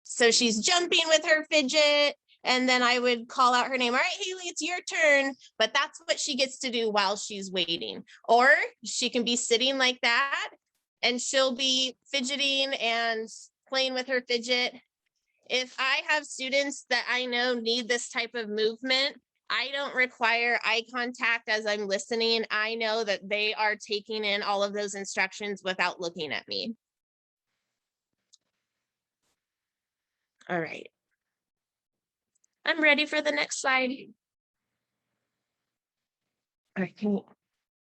So she's jumping with her fidget. And then I would call out her name. All right, Haley, it's your turn. But that's what she gets to do while she's waiting. Or she can be sitting like that and she'll be fidgeting and playing with her fidget. If I have students that I know need this type of movement, I don't require eye contact as I'm listening. I know that they are taking in all of those instructions without looking at me. All right. I'm ready for the next slide. All right,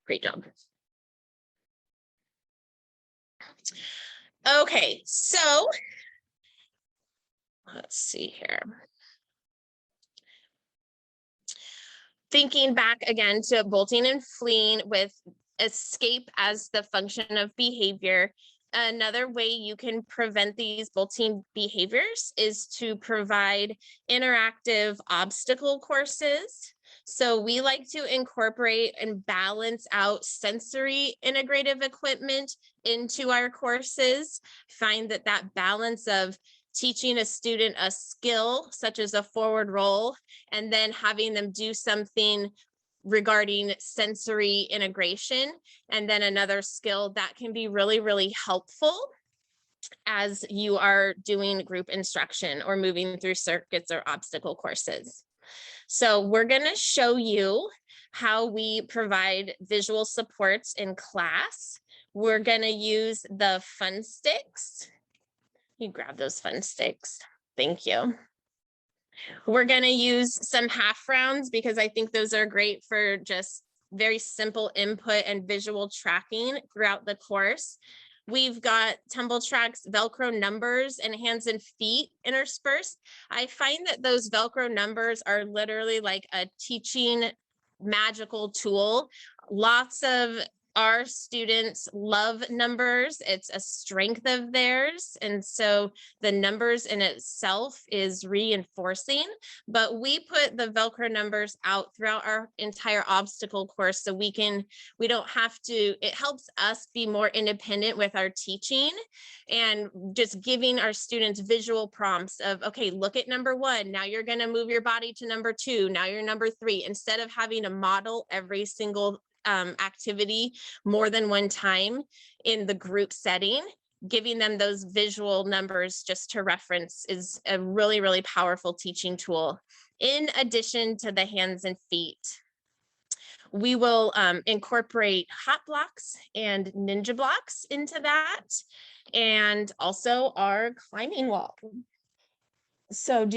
great job. Okay, so let's see here. Thinking back again to bolting and fleeing with escape as the function of behavior. Another way you can prevent these bolting behaviors is to provide interactive obstacle courses. So we like to incorporate and balance out sensory integrative equipment into our courses. Find that that balance of teaching a student a skill, such as a forward roll, and then having them do something regarding sensory integration, and then another skill that can be really, really helpful as you are doing group instruction or moving through circuits or obstacle courses. So we're going to show you how we provide visual supports in class. We're going to use the fun sticks. You grab those fun sticks. Thank you. We're going to use some half rounds because I think those are great for just very simple input and visual tracking throughout the course. We've got tumble tracks, Velcro numbers, and hands and feet interspersed. I find that those Velcro numbers are literally like a teaching magical tool. Lots of our students love numbers. It's a strength of theirs. And so the numbers in itself is reinforcing, but we put the Velcro numbers out throughout our entire obstacle course so we don't have to, it helps us be more independent with our teaching and just giving our students visual prompts of, okay, look at number 1. Now you're going to move your body to number 2. Now you're number 3, instead of having to model every single activity more than one time in the group setting. Giving them those visual numbers just to reference is a really, really powerful teaching tool, in addition to the hands and feet. we will incorporate hot blocks and ninja blocks into that, and also our climbing wall. So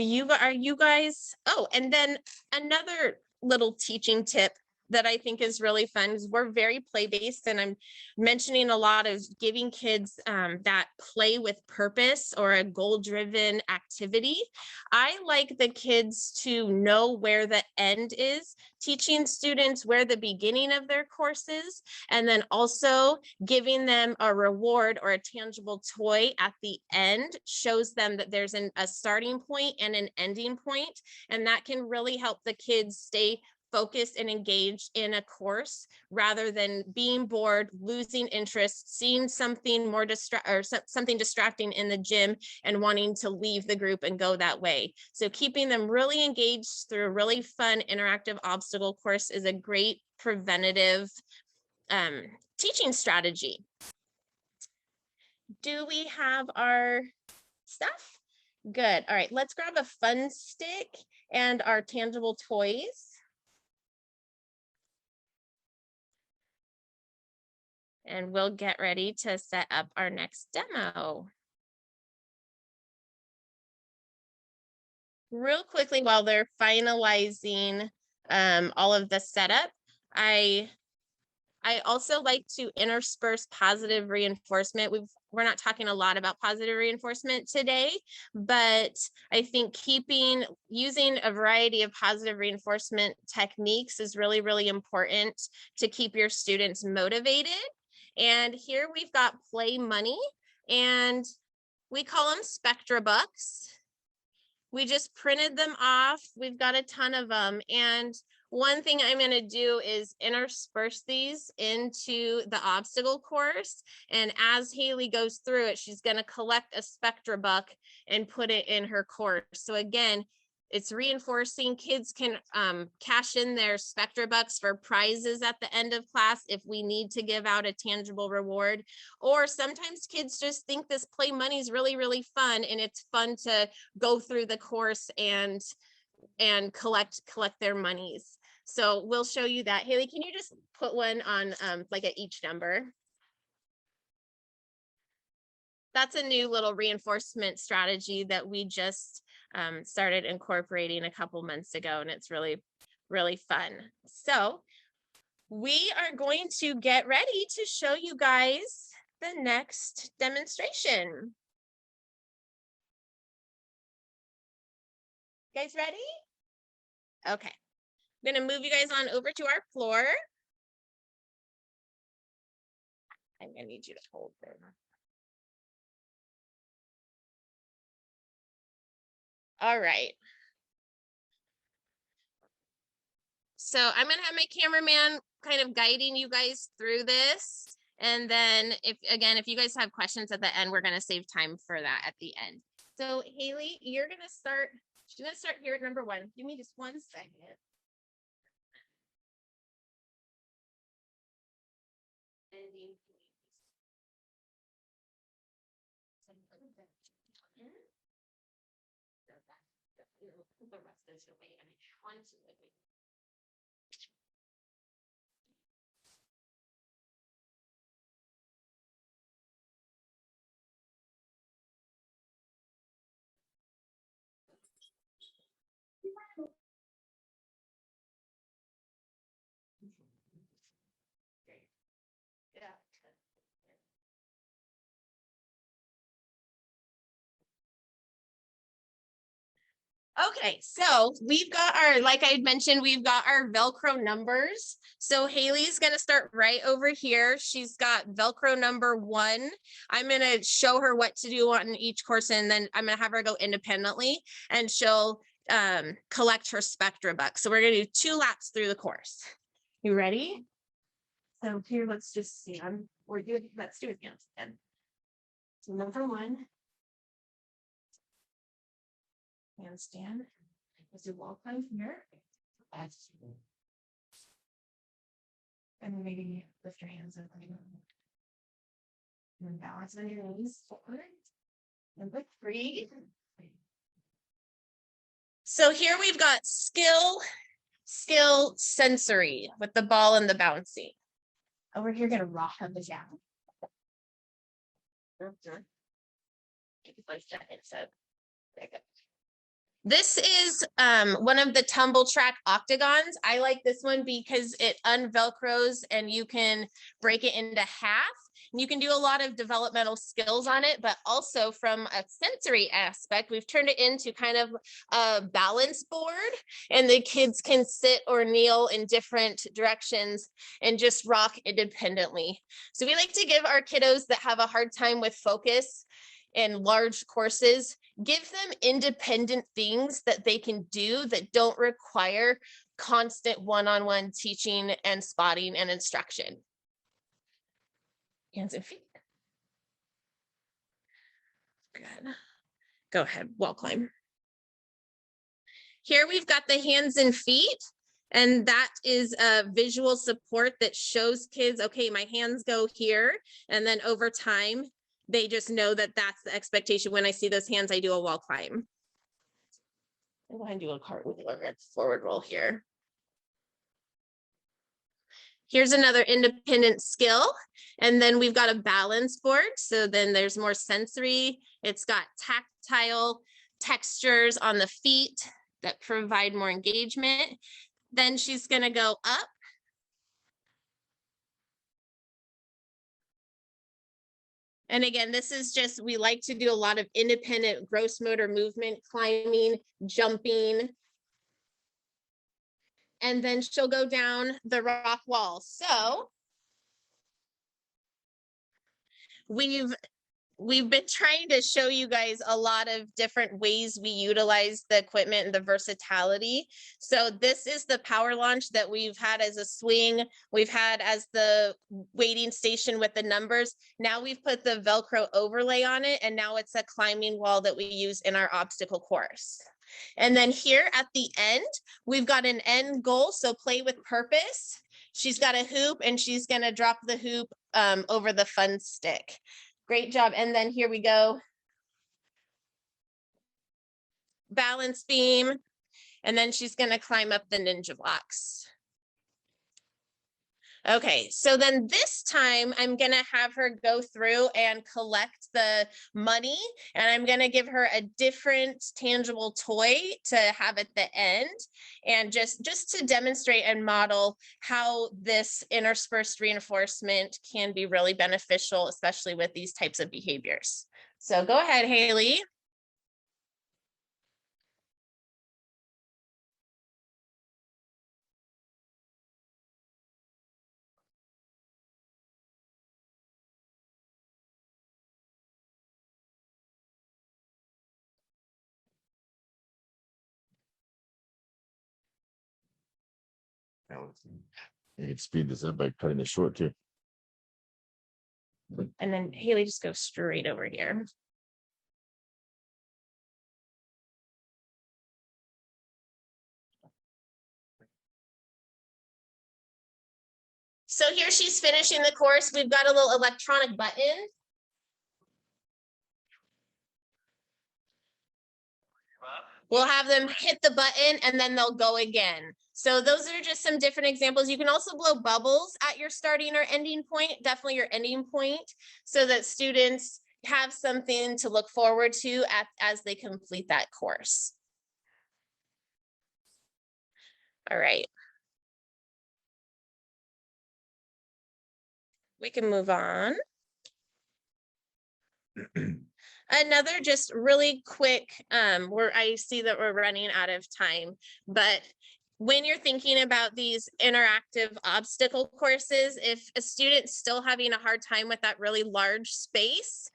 are you guys, oh, and then another little teaching tip that I think is really fun is we're very play-based, and I'm mentioning a lot of giving kids that play with purpose or a goal-driven activity. I like the kids to know where the end is, teaching students where the beginning of their course is, and then also giving them a reward or a tangible toy at the end shows them that there's a starting point and an ending point, and that can really help the kids stay focused and engaged in a course rather than being bored, losing interest, seeing something more something distracting in the gym and wanting to leave the group and go that way. So keeping them really engaged through a really fun interactive obstacle course is a great preventative teaching strategy. Do we have our stuff? Good. All right, let's grab a fun stick and our tangible toys. And we'll get ready to set up our next demo. Real quickly, while they're finalizing all of the setup, I also like to intersperse positive reinforcement. We're not talking a lot about positive reinforcement today, but I think using a variety of positive reinforcement techniques is really, really important to keep your students motivated. And here we've got play money, and we call them Spectra bucks. We just printed them off. We've got a ton of them. And one thing I'm going to do is intersperse these into the obstacle course. And as Haley goes through it, she's going to collect a Spectra buck and put it in her course. So again, it's reinforcing. Kids can cash in their Spectra bucks for prizes at the end of class if we need to give out a tangible reward. Or sometimes kids just think this play money is really, really fun, and it's fun to go through the course and collect their monies. So we'll show you that. Haley, can you just put one on like at each number? That's a new little reinforcement strategy that we just started incorporating a couple months ago, and it's really, really fun. So we are going to get ready to show you guys the next demonstration. Guys ready? Okay. I'm going to move you guys on over to our floor. I'm going to need you to hold them. All right. So I'm going to have my cameraman kind of guiding you guys through this. And then if you guys have questions at the end, we're going to save time for that at the end. So Haley, you're going to start, she's going to start here at number 1. Give me just 1 second. Ending. The rest is the way I want to live it. Yeah. Okay, so we've got our, like I mentioned, we've got our Velcro numbers. So Haley's gonna start right over here. She's got Velcro number 1. I'm gonna show her what to do on each course, and then I'm gonna have her go independently, and she'll collect her Spectra bucks. So we're gonna do 2 laps through the course. You ready? So here, let's just see. Let's do it again. So number 1. Handstand. Let's do wall climb here. And then maybe lift your hands up. And then balance on your knees forward. And look, breathe. So here we've got skill skill sensory with the ball and the bouncy. Over here, gonna rock up the jab. This is one of the tumble track octagons. I like this one because it unvelcros and you can break it into half. And you can do a lot of developmental skills on it, but also from a sensory aspect, we've turned it into kind of a balance board, and the kids can sit or kneel in different directions and just rock independently. So we like to give our kiddos that have a hard time with focus in large courses, give them independent things that they can do that don't require constant one-on-one teaching and spotting and instruction. Hands and feet. Good. Go ahead, wall climb. Here we've got the hands and feet, and that is a visual support that shows kids, okay, my hands go here, and then over time, they just know that that's the expectation. When I see those hands, I do a wall climb. I'm going to do a cartwheel or a forward roll here. Here's another independent skill. And then we've got a balance board. So then there's more sensory. It's got tactile textures on the feet that provide more engagement. Then she's going to go up. And again, this is just, we like to do a lot of independent gross motor movement, climbing, jumping. And then she'll go down the rock wall. So we've been trying to show you guys a lot of different ways we utilize the equipment and the versatility. So this is the power launch that we've had as a swing. We've had as the waiting station with the numbers. Now we've put the Velcro overlay on it, and now it's a climbing wall that we use in our obstacle course. And then here at the end, we've got an end goal, so play with purpose. She's got a hoop, and she's gonna drop the hoop over the fun stick. Great job. And then here we go. Balance beam. And then she's going to climb up the ninja blocks. Okay, so then this time I'm going to have her go through and collect the money, and I'm going to give her a different tangible toy to have at the end, and just to demonstrate and model how this interspersed reinforcement can be really beneficial, especially with these types of behaviors. So go ahead, Haley. You can speed this up by cutting it short too. And then Haley, just go straight over here. So here she's finishing the course. We've got a little electronic button. We'll have them hit the button and then they'll go again. So those are just some different examples. You can also blow bubbles at your starting or ending point, definitely your ending point, so that students have something to look forward to as they complete that course. All right. We can move on. Another just really quick, where I see that we're running out of time, but when you're thinking about these interactive obstacle courses, if a student's still having a hard time with that really large space,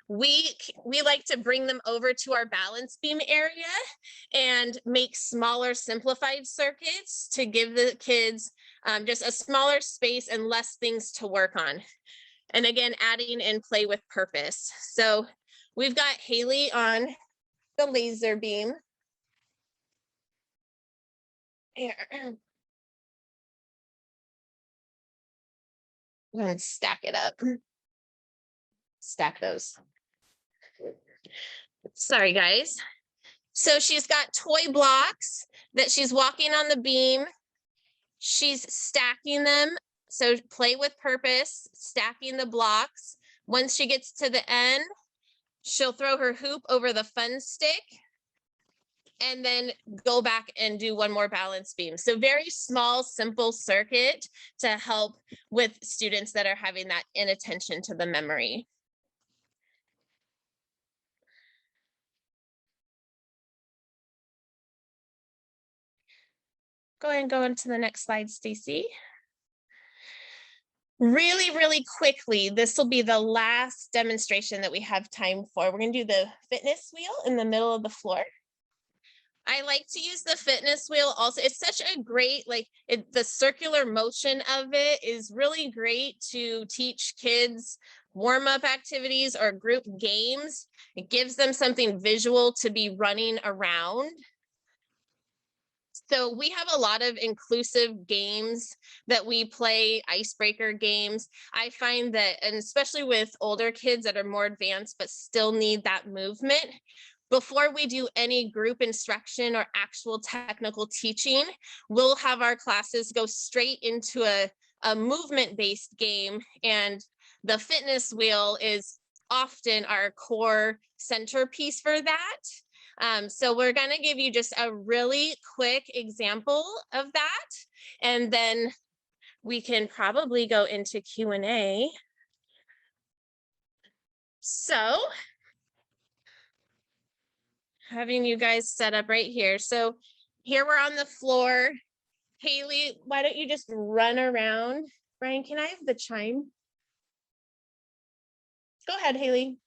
we like to bring them over to our balance beam area and make smaller simplified circuits to give the kids just a smaller space and less things to work on. And again, adding in play with purpose. So we've got Haley on the laser beam. Here. I'm going to stack it up. Stack those. Sorry, guys. So she's got toy blocks that she's walking on the beam. She's stacking them. So play with purpose, stacking the blocks. Once she gets to the end, she'll throw her hoop over the fun stick and then go back and do one more balance beam. So very small, simple circuit to help with students that are having that inattention to the memory. Go ahead and go into the next slide, Stacy. Really quickly, this will be the last demonstration that we have time for. We're going to do the fitness wheel in the middle of the floor. I like to use the fitness wheel also. It's such a great, the circular motion of it is really great to teach kids warm-up activities or group games. It gives them something visual to be running around. So we have a lot of inclusive games that we play, icebreaker games. I find that, and especially with older kids that are more advanced but still need that movement, before we do any group instruction or actual technical teaching, we'll have our classes go straight into a movement-based game, and the fitness wheel is often our core centerpiece for that. So we're going to give you just a really quick example of that, and then we can probably go into Q&A. So having you guys set up right here. So here we're on the floor. Haley, why don't you just run around? Brian, can I have the chime? Go ahead, Haley.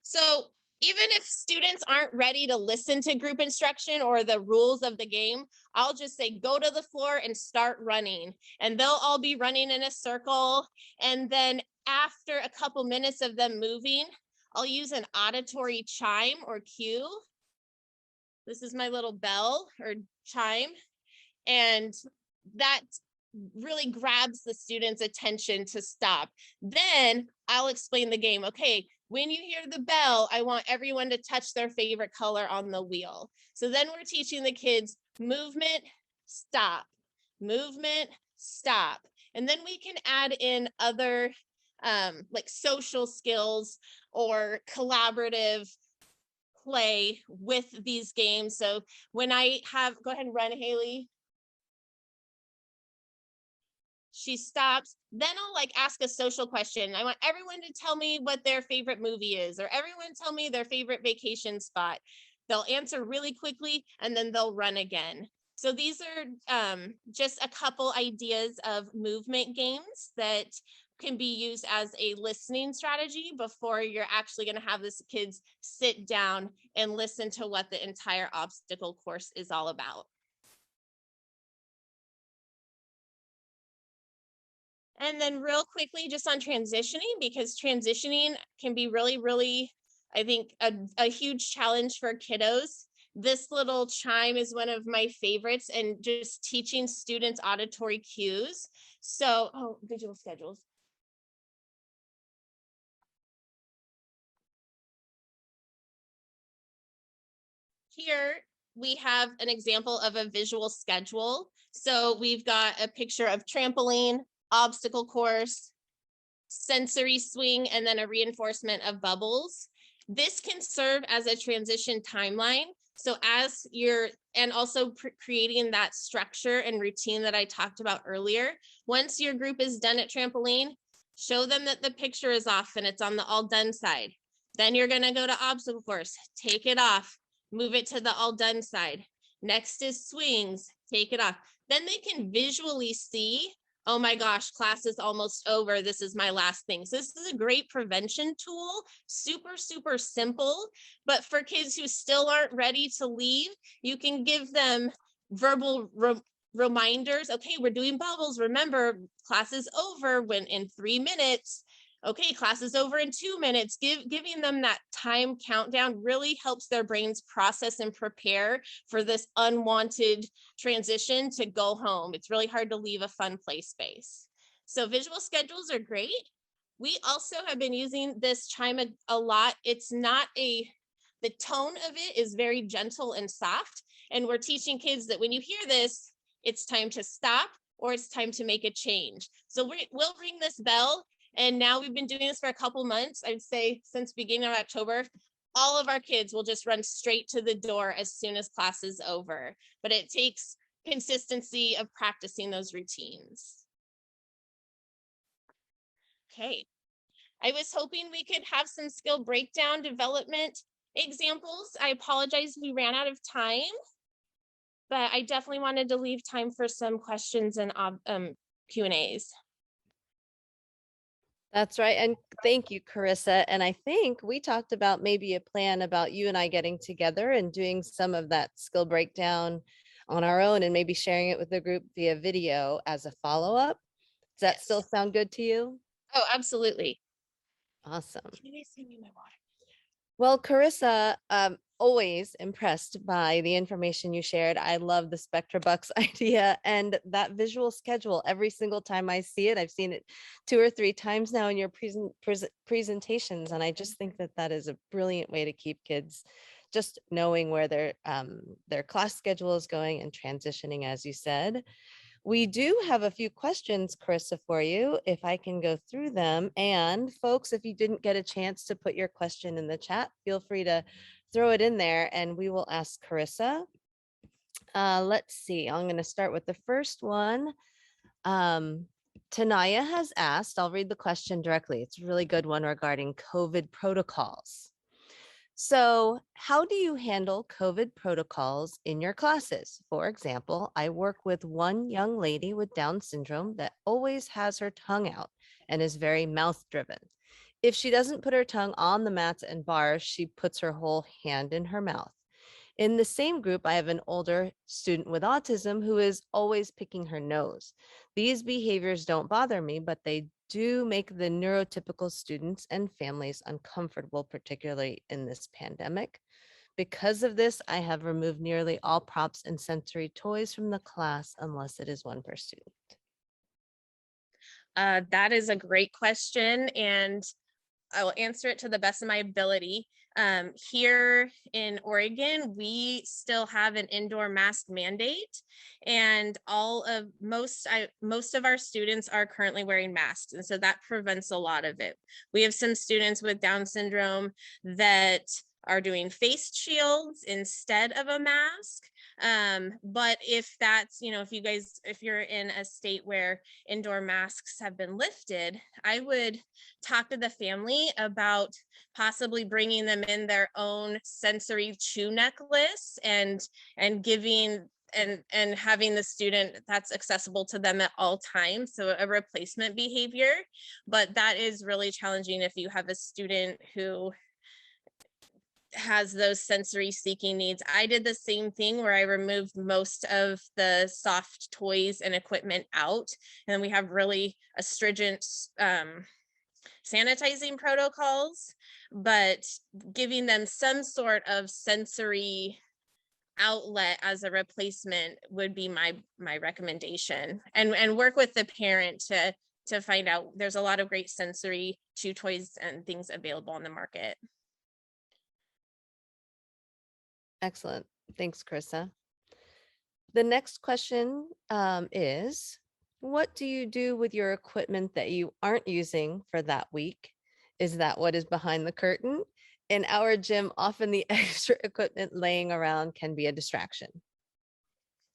So even if students aren't ready to listen to group instruction or the rules of the game, I'll just say, go to the floor and start running. And they'll all be running in a circle. And then after a couple minutes of them moving, I'll use an auditory chime or cue. This is my little bell or chime. And that really grabs the student's attention to stop. Then I'll explain the game. Okay, when you hear the bell, I want everyone to touch their favorite color on the wheel. So then we're teaching the kids movement, stop, movement, stop. And then we can add in other like social skills or collaborative play with these games. So when I have, go ahead and run, Haley. She stops, then I'll ask a social question. I want everyone to tell me what their favorite movie is, or everyone tell me their favorite vacation spot. They'll answer really quickly and then they'll run again. So these are just a couple ideas of movement games that can be used as a listening strategy before you're actually going to have this kids sit down and listen to what the entire obstacle course is all about. And then real quickly, just on transitioning, because transitioning can be really, I think, a huge challenge for kiddos. This little chime is one of my favorites, and just teaching students auditory cues. So, visual schedules. Here we have an example of a visual schedule. So we've got a picture of trampoline, obstacle course, sensory swing, and then a reinforcement of bubbles. This can serve as a transition timeline. So as you're, and also creating that structure and routine that I talked about earlier, once your group is done at trampoline, show them that the picture is off and it's on the all done side. Then you're gonna go to obstacle course, take it off, move it to the all done side. Next is swings, take it off. Then they can visually see, oh my gosh, class is almost over. This is my last thing. So this is a great prevention tool, super simple. But for kids who still aren't ready to leave, you can give them verbal reminders. Okay, we're doing bubbles. Remember, class is over when in 3 minutes. Okay, class is over in 2 minutes. Giving them that time countdown really helps their brains process and prepare for this unwanted transition to go home. It's really hard to leave a fun play space. So visual schedules are great. We also have been using this chime a lot. It's not a the tone of it is very gentle and soft. And we're teaching kids that when you hear this, it's time to stop or it's time to make a change. So we'll ring this bell. And now we've been doing this for a couple months. I'd say since beginning of October, all of our kids will just run straight to the door as soon as class is over. But it takes consistency of practicing those routines. Okay. I was hoping we could have some skill breakdown development examples. I apologize, we ran out of time, but I definitely wanted to leave time for some questions and Q&As. That's right. And thank you, Karissa. And I think we talked about maybe a plan about you and I getting together and doing some of that skill breakdown on our own and maybe sharing it with the group via video as a follow-up. Does that still sound good to you? Oh, absolutely. Awesome. Can you guys send me my water? Well, Karissa, always impressed by the information you shared. I love the Spectra Bucks idea and that visual schedule. Every single time I see it, I've seen it 2 or 3 times now in your presentations. And I just think that that is a brilliant way to keep kids just knowing where their class schedule is going and transitioning, as you said. We do have a few questions, Karissa, for you, if I can go through them. And folks, if you didn't get a chance to put your question in the chat, feel free to throw it in there and we will ask Karissa. Let's see, I'm going to start with the first one. Tanaya has asked, I'll read the question directly. It's a really good one regarding COVID protocols. So how do you handle COVID protocols in your classes? For example, I work with one young lady with Down syndrome that always has her tongue out and is very mouth driven. If she doesn't put her tongue on the mats and bars, she puts her whole hand in her mouth. In the same group, I have an older student with autism who is always picking her nose. These behaviors don't bother me, but they do make the neurotypical students and families uncomfortable, particularly in this pandemic. Because of this, I have removed nearly all props and sensory toys from the class unless it is one per student. That is a great question, and I will answer it to the best of my ability. Here in Oregon, we still have an indoor mask mandate, and most of our students are currently wearing masks, and so that prevents a lot of it. We have some students with Down syndrome that are doing face shields instead of a mask. But if that's, if you're in a state where indoor masks have been lifted, I would talk to the family about possibly bringing them in their own sensory chew necklace and giving and having the student that's accessible to them at all times. So a replacement behavior, but that is really challenging if you have a student who has those sensory seeking needs. I did the same thing where I removed most of the soft toys and equipment out. And we have really a stringent sanitizing protocols, but giving them some sort of sensory outlet as a replacement would be my recommendation. And work with the parent to find out. There's a lot of great sensory chew toys and things available on the market. Excellent. Thanks, Karissa. The next question is, what do you do with your equipment that you aren't using for that week? Is that what is behind the curtain? In our gym, often the extra equipment laying around can be a distraction.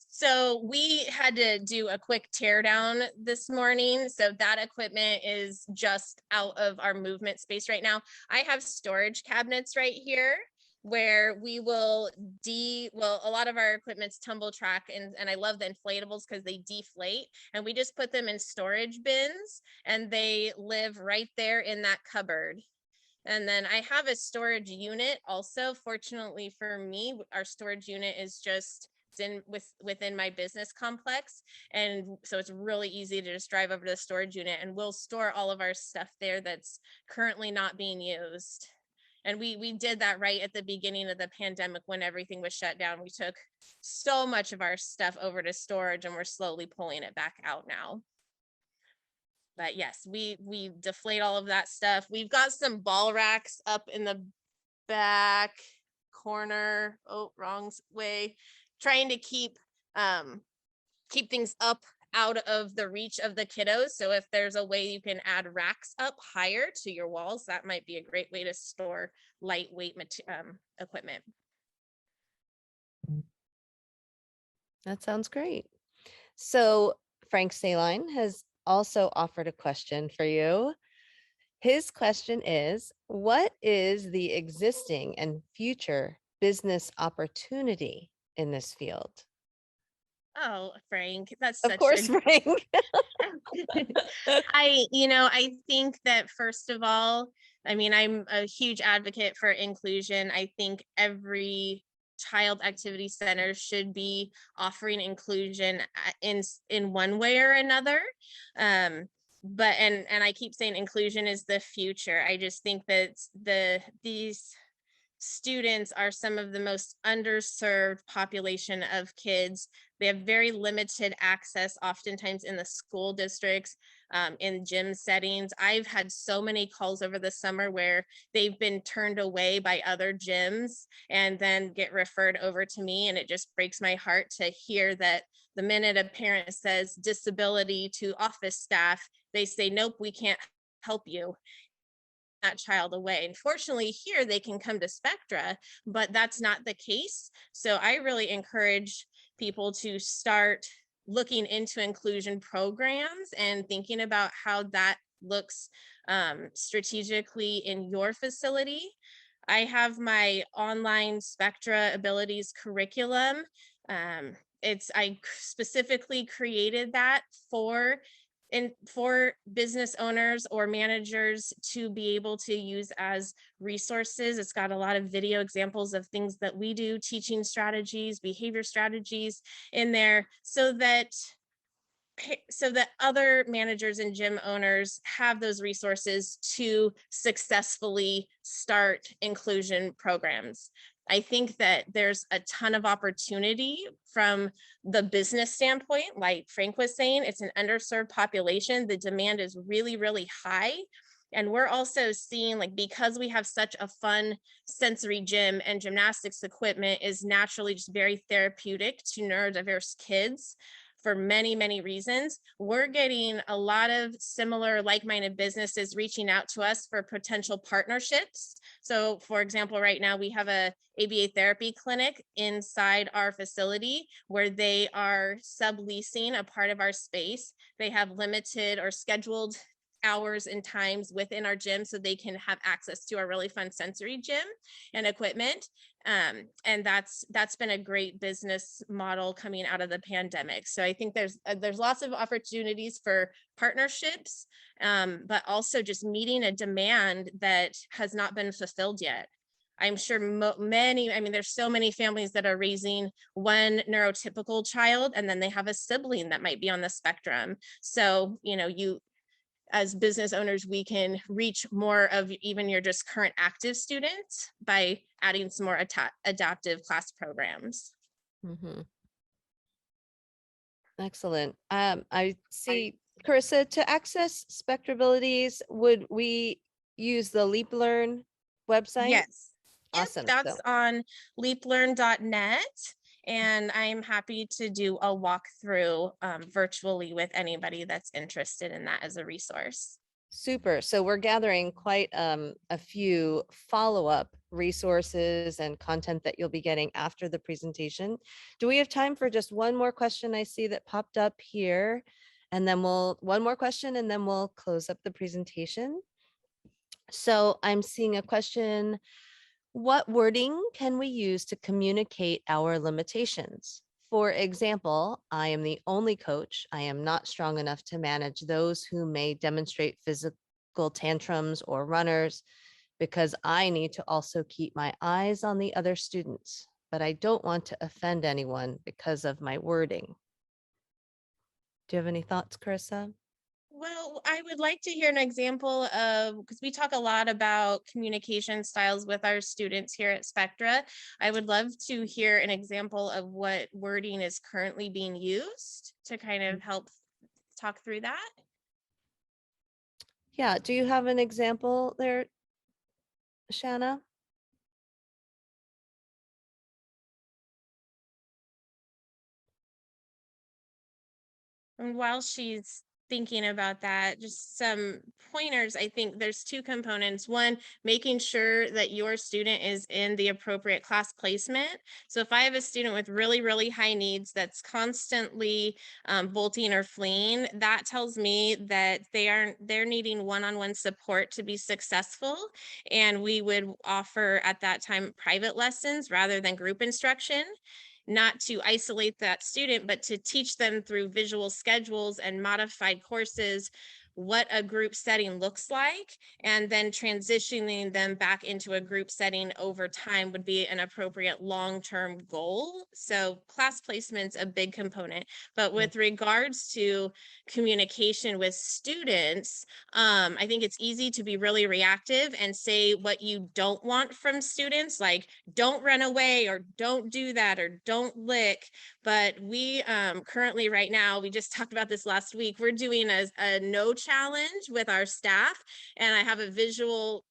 So we had to do a quick tear down this morning. So that equipment is just out of our movement space right now. I have storage cabinets right here where we will a lot of our equipment's tumble track, and I love the inflatables because they deflate, and we just put them in storage bins and they live right there in that cupboard. And then I have a storage unit also. Fortunately for me, our storage unit is just within my business complex, and so it's really easy to just drive over to the storage unit, and we'll store all of our stuff there that's currently not being used. And we did that right at the beginning of the pandemic when everything was shut down. We took so much of our stuff over to storage, and we're slowly pulling it back out now. But yes, we deflate all of that stuff. We've got some ball racks up in the back. corner. Oh, wrong way. Trying to keep things up out of the reach of the kiddos. So if there's a way you can add racks up higher to your walls, that might be a great way to store lightweight equipment. That sounds great. So Frank Saline has also offered a question for you. His question is, what is the existing and future business opportunity in this field? Oh, Frank, that's Of such course, a Frank. I think that first of all, I mean, I'm a huge advocate for inclusion. I think every child activity center should be offering inclusion in one way or another. But and I keep saying inclusion is the future. I just think that these students are some of the most underserved population of kids. They have very limited access, oftentimes in the school districts, in gym settings. I've had so many calls over the summer where they've been turned away by other gyms and then get referred over to me. And it just breaks my heart to hear that the minute a parent says disability to office staff, they say, nope, we can't help you. That child away. And fortunately here they can come to Spectra, but that's not the case. So I really encourage people to start looking into inclusion programs and thinking about how that looks strategically in your facility. I have my online SpectraAbilities curriculum. I specifically created that for business owners or managers to be able to use as resources. It's got a lot of video examples of things that we do, teaching strategies, behavior strategies in there, so that other managers and gym owners have those resources to successfully start inclusion programs. I think that there's a ton of opportunity from the business standpoint. Like Frank was saying, it's an underserved population. The demand is really, really high. And we're also seeing, like, because we have such a fun sensory gym and gymnastics equipment is naturally just very therapeutic to neurodiverse kids. For many, many reasons, we're getting a lot of similar like-minded businesses reaching out to us for potential partnerships. So for example, right now we have a ABA therapy clinic inside our facility where they are subleasing a part of our space. They have limited or scheduled hours and times within our gym so they can have access to our really fun sensory gym and equipment. And that's been a great business model coming out of the pandemic. So I think there's lots of opportunities for partnerships, but also just meeting a demand that has not been fulfilled yet. I'm sure there's so many families that are raising one neurotypical child and then they have a sibling that might be on the spectrum. So, as business owners, we can reach more of even your just current active students by adding some more adaptive class programs. Mm-hmm. Excellent. I see, Karissa, to access SpectraAbilities, would we use the LeapLearn website? Yes. Awesome. Yep, that's on leaplearn.net. And I'm happy to do a walkthrough virtually with anybody that's interested in that as a resource. Super. So we're gathering quite a few follow-up resources and content that you'll be getting after the presentation. Do we have time for just one more question I see that popped up here? And then one more question and then we'll close up the presentation. So I'm seeing a question. What wording can we use to communicate our limitations? For example, I am the only coach. I am not strong enough to manage those who may demonstrate physical tantrums or runners because I need to also keep my eyes on the other students, but I don't want to offend anyone because of my wording. Do you have any thoughts, Karissa? Well, I would like to hear an example of, because we talk a lot about communication styles with our students here at Spectra. I would love to hear an example of what wording is currently being used to kind of help talk through that. Yeah, do you have an example there, Shanna? And while she's thinking about that, just some pointers. I think there's two components. One, making sure that your student is in the appropriate class placement. So if I have a student with really, really high needs that's constantly bolting or fleeing, that tells me that they're needing one-on-one support to be successful. And we would offer at that time private lessons rather than group instruction, not to isolate that student, but to teach them through visual schedules and modified courses what a group setting looks like, and then transitioning them back into a group setting over time would be an appropriate long-term goal. So class placement's a big component, but with regards to communication with students, I think it's easy to be really reactive and say what you don't want from students, like don't run away or don't do that or don't lick. But we currently right now, we just talked about this last week, we're doing a no challenge with our staff. And I have a visual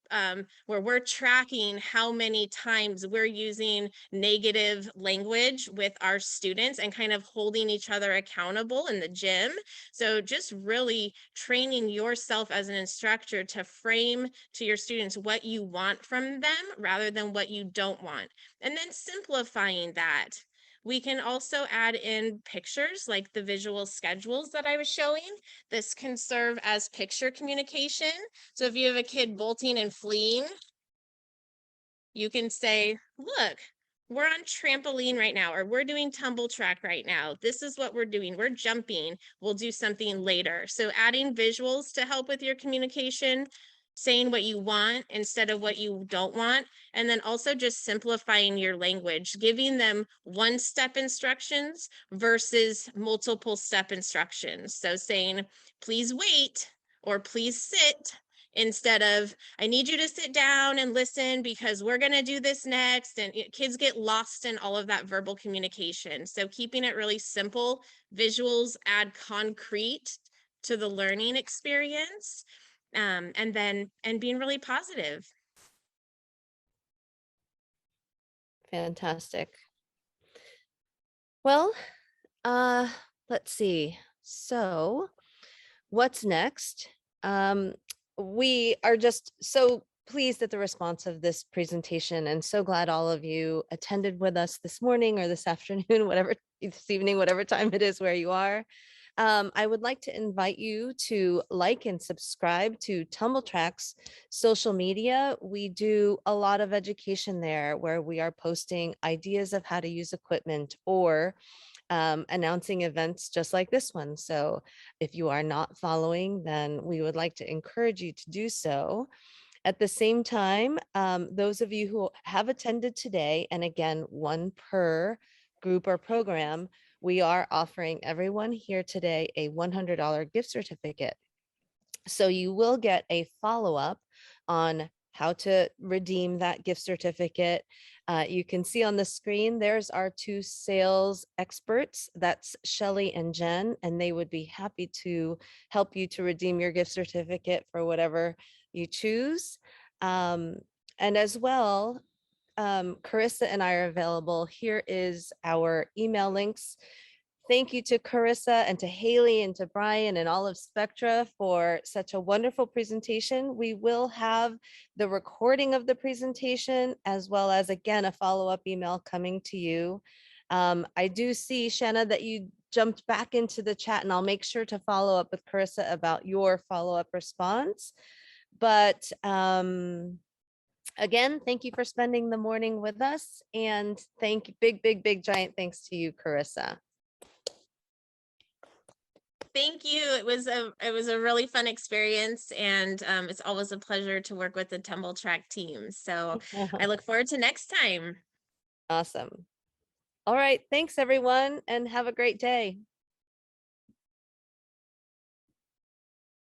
where we're tracking how many times we're using negative language with our students and kind of holding each other accountable in the gym. So just really training yourself as an instructor to frame to your students what you want from them rather than what you don't want. And then simplifying that. We can also add in pictures like the visual schedules that I was showing. This can serve as picture communication. So if you have a kid bolting and fleeing, you can say, look, we're on trampoline right now, or we're doing tumble track right now. This is what we're doing. We're jumping. We'll do something later. So adding visuals to help with your communication, saying what you want instead of what you don't want. And then also just simplifying your language, giving them one-step instructions versus multiple step instructions. So saying, please wait, or please sit, instead of, I need you to sit down and listen because we're going to do this next. And kids get lost in all of that verbal communication. So keeping it really simple, visuals add concrete to the learning experience, and being really positive. Fantastic. Well, let's see. So what's next? We are just so pleased at the response of this presentation and so glad all of you attended with us this morning or this afternoon, whatever, this evening, whatever time it is where you are. I would like to invite you to like and subscribe to Tumble Track's social media. We do a lot of education there where we are posting ideas of how to use equipment or announcing events just like this one. So if you are not following, then we would like to encourage you to do so. At the same time, those of you who have attended today, and again, one per group or program, we are offering everyone here today a $100 gift certificate. So you will get a follow-up on how to redeem that gift certificate. You can see on the screen, there's our two sales experts. That's Shelly and Jen, and they would be happy to help you to redeem your gift certificate for whatever you choose. And as well, Karissa and I are available. Here is our email links. Thank you to Karissa and to Haley and to Brian and all of Spectra for such a wonderful presentation. We will have the recording of the presentation as well as, again, a follow-up email coming to you. I do see, Shanna, that you jumped back into the chat, and I'll make sure to follow up with Karissa about your follow-up response. But again, thank you for spending the morning with us, and big giant thanks to you, Karissa. Thank you. It was a really fun experience, and it's always a pleasure to work with the Tumble Track team. So I look forward to next time. Awesome. All right. Thanks, everyone, and have a great day.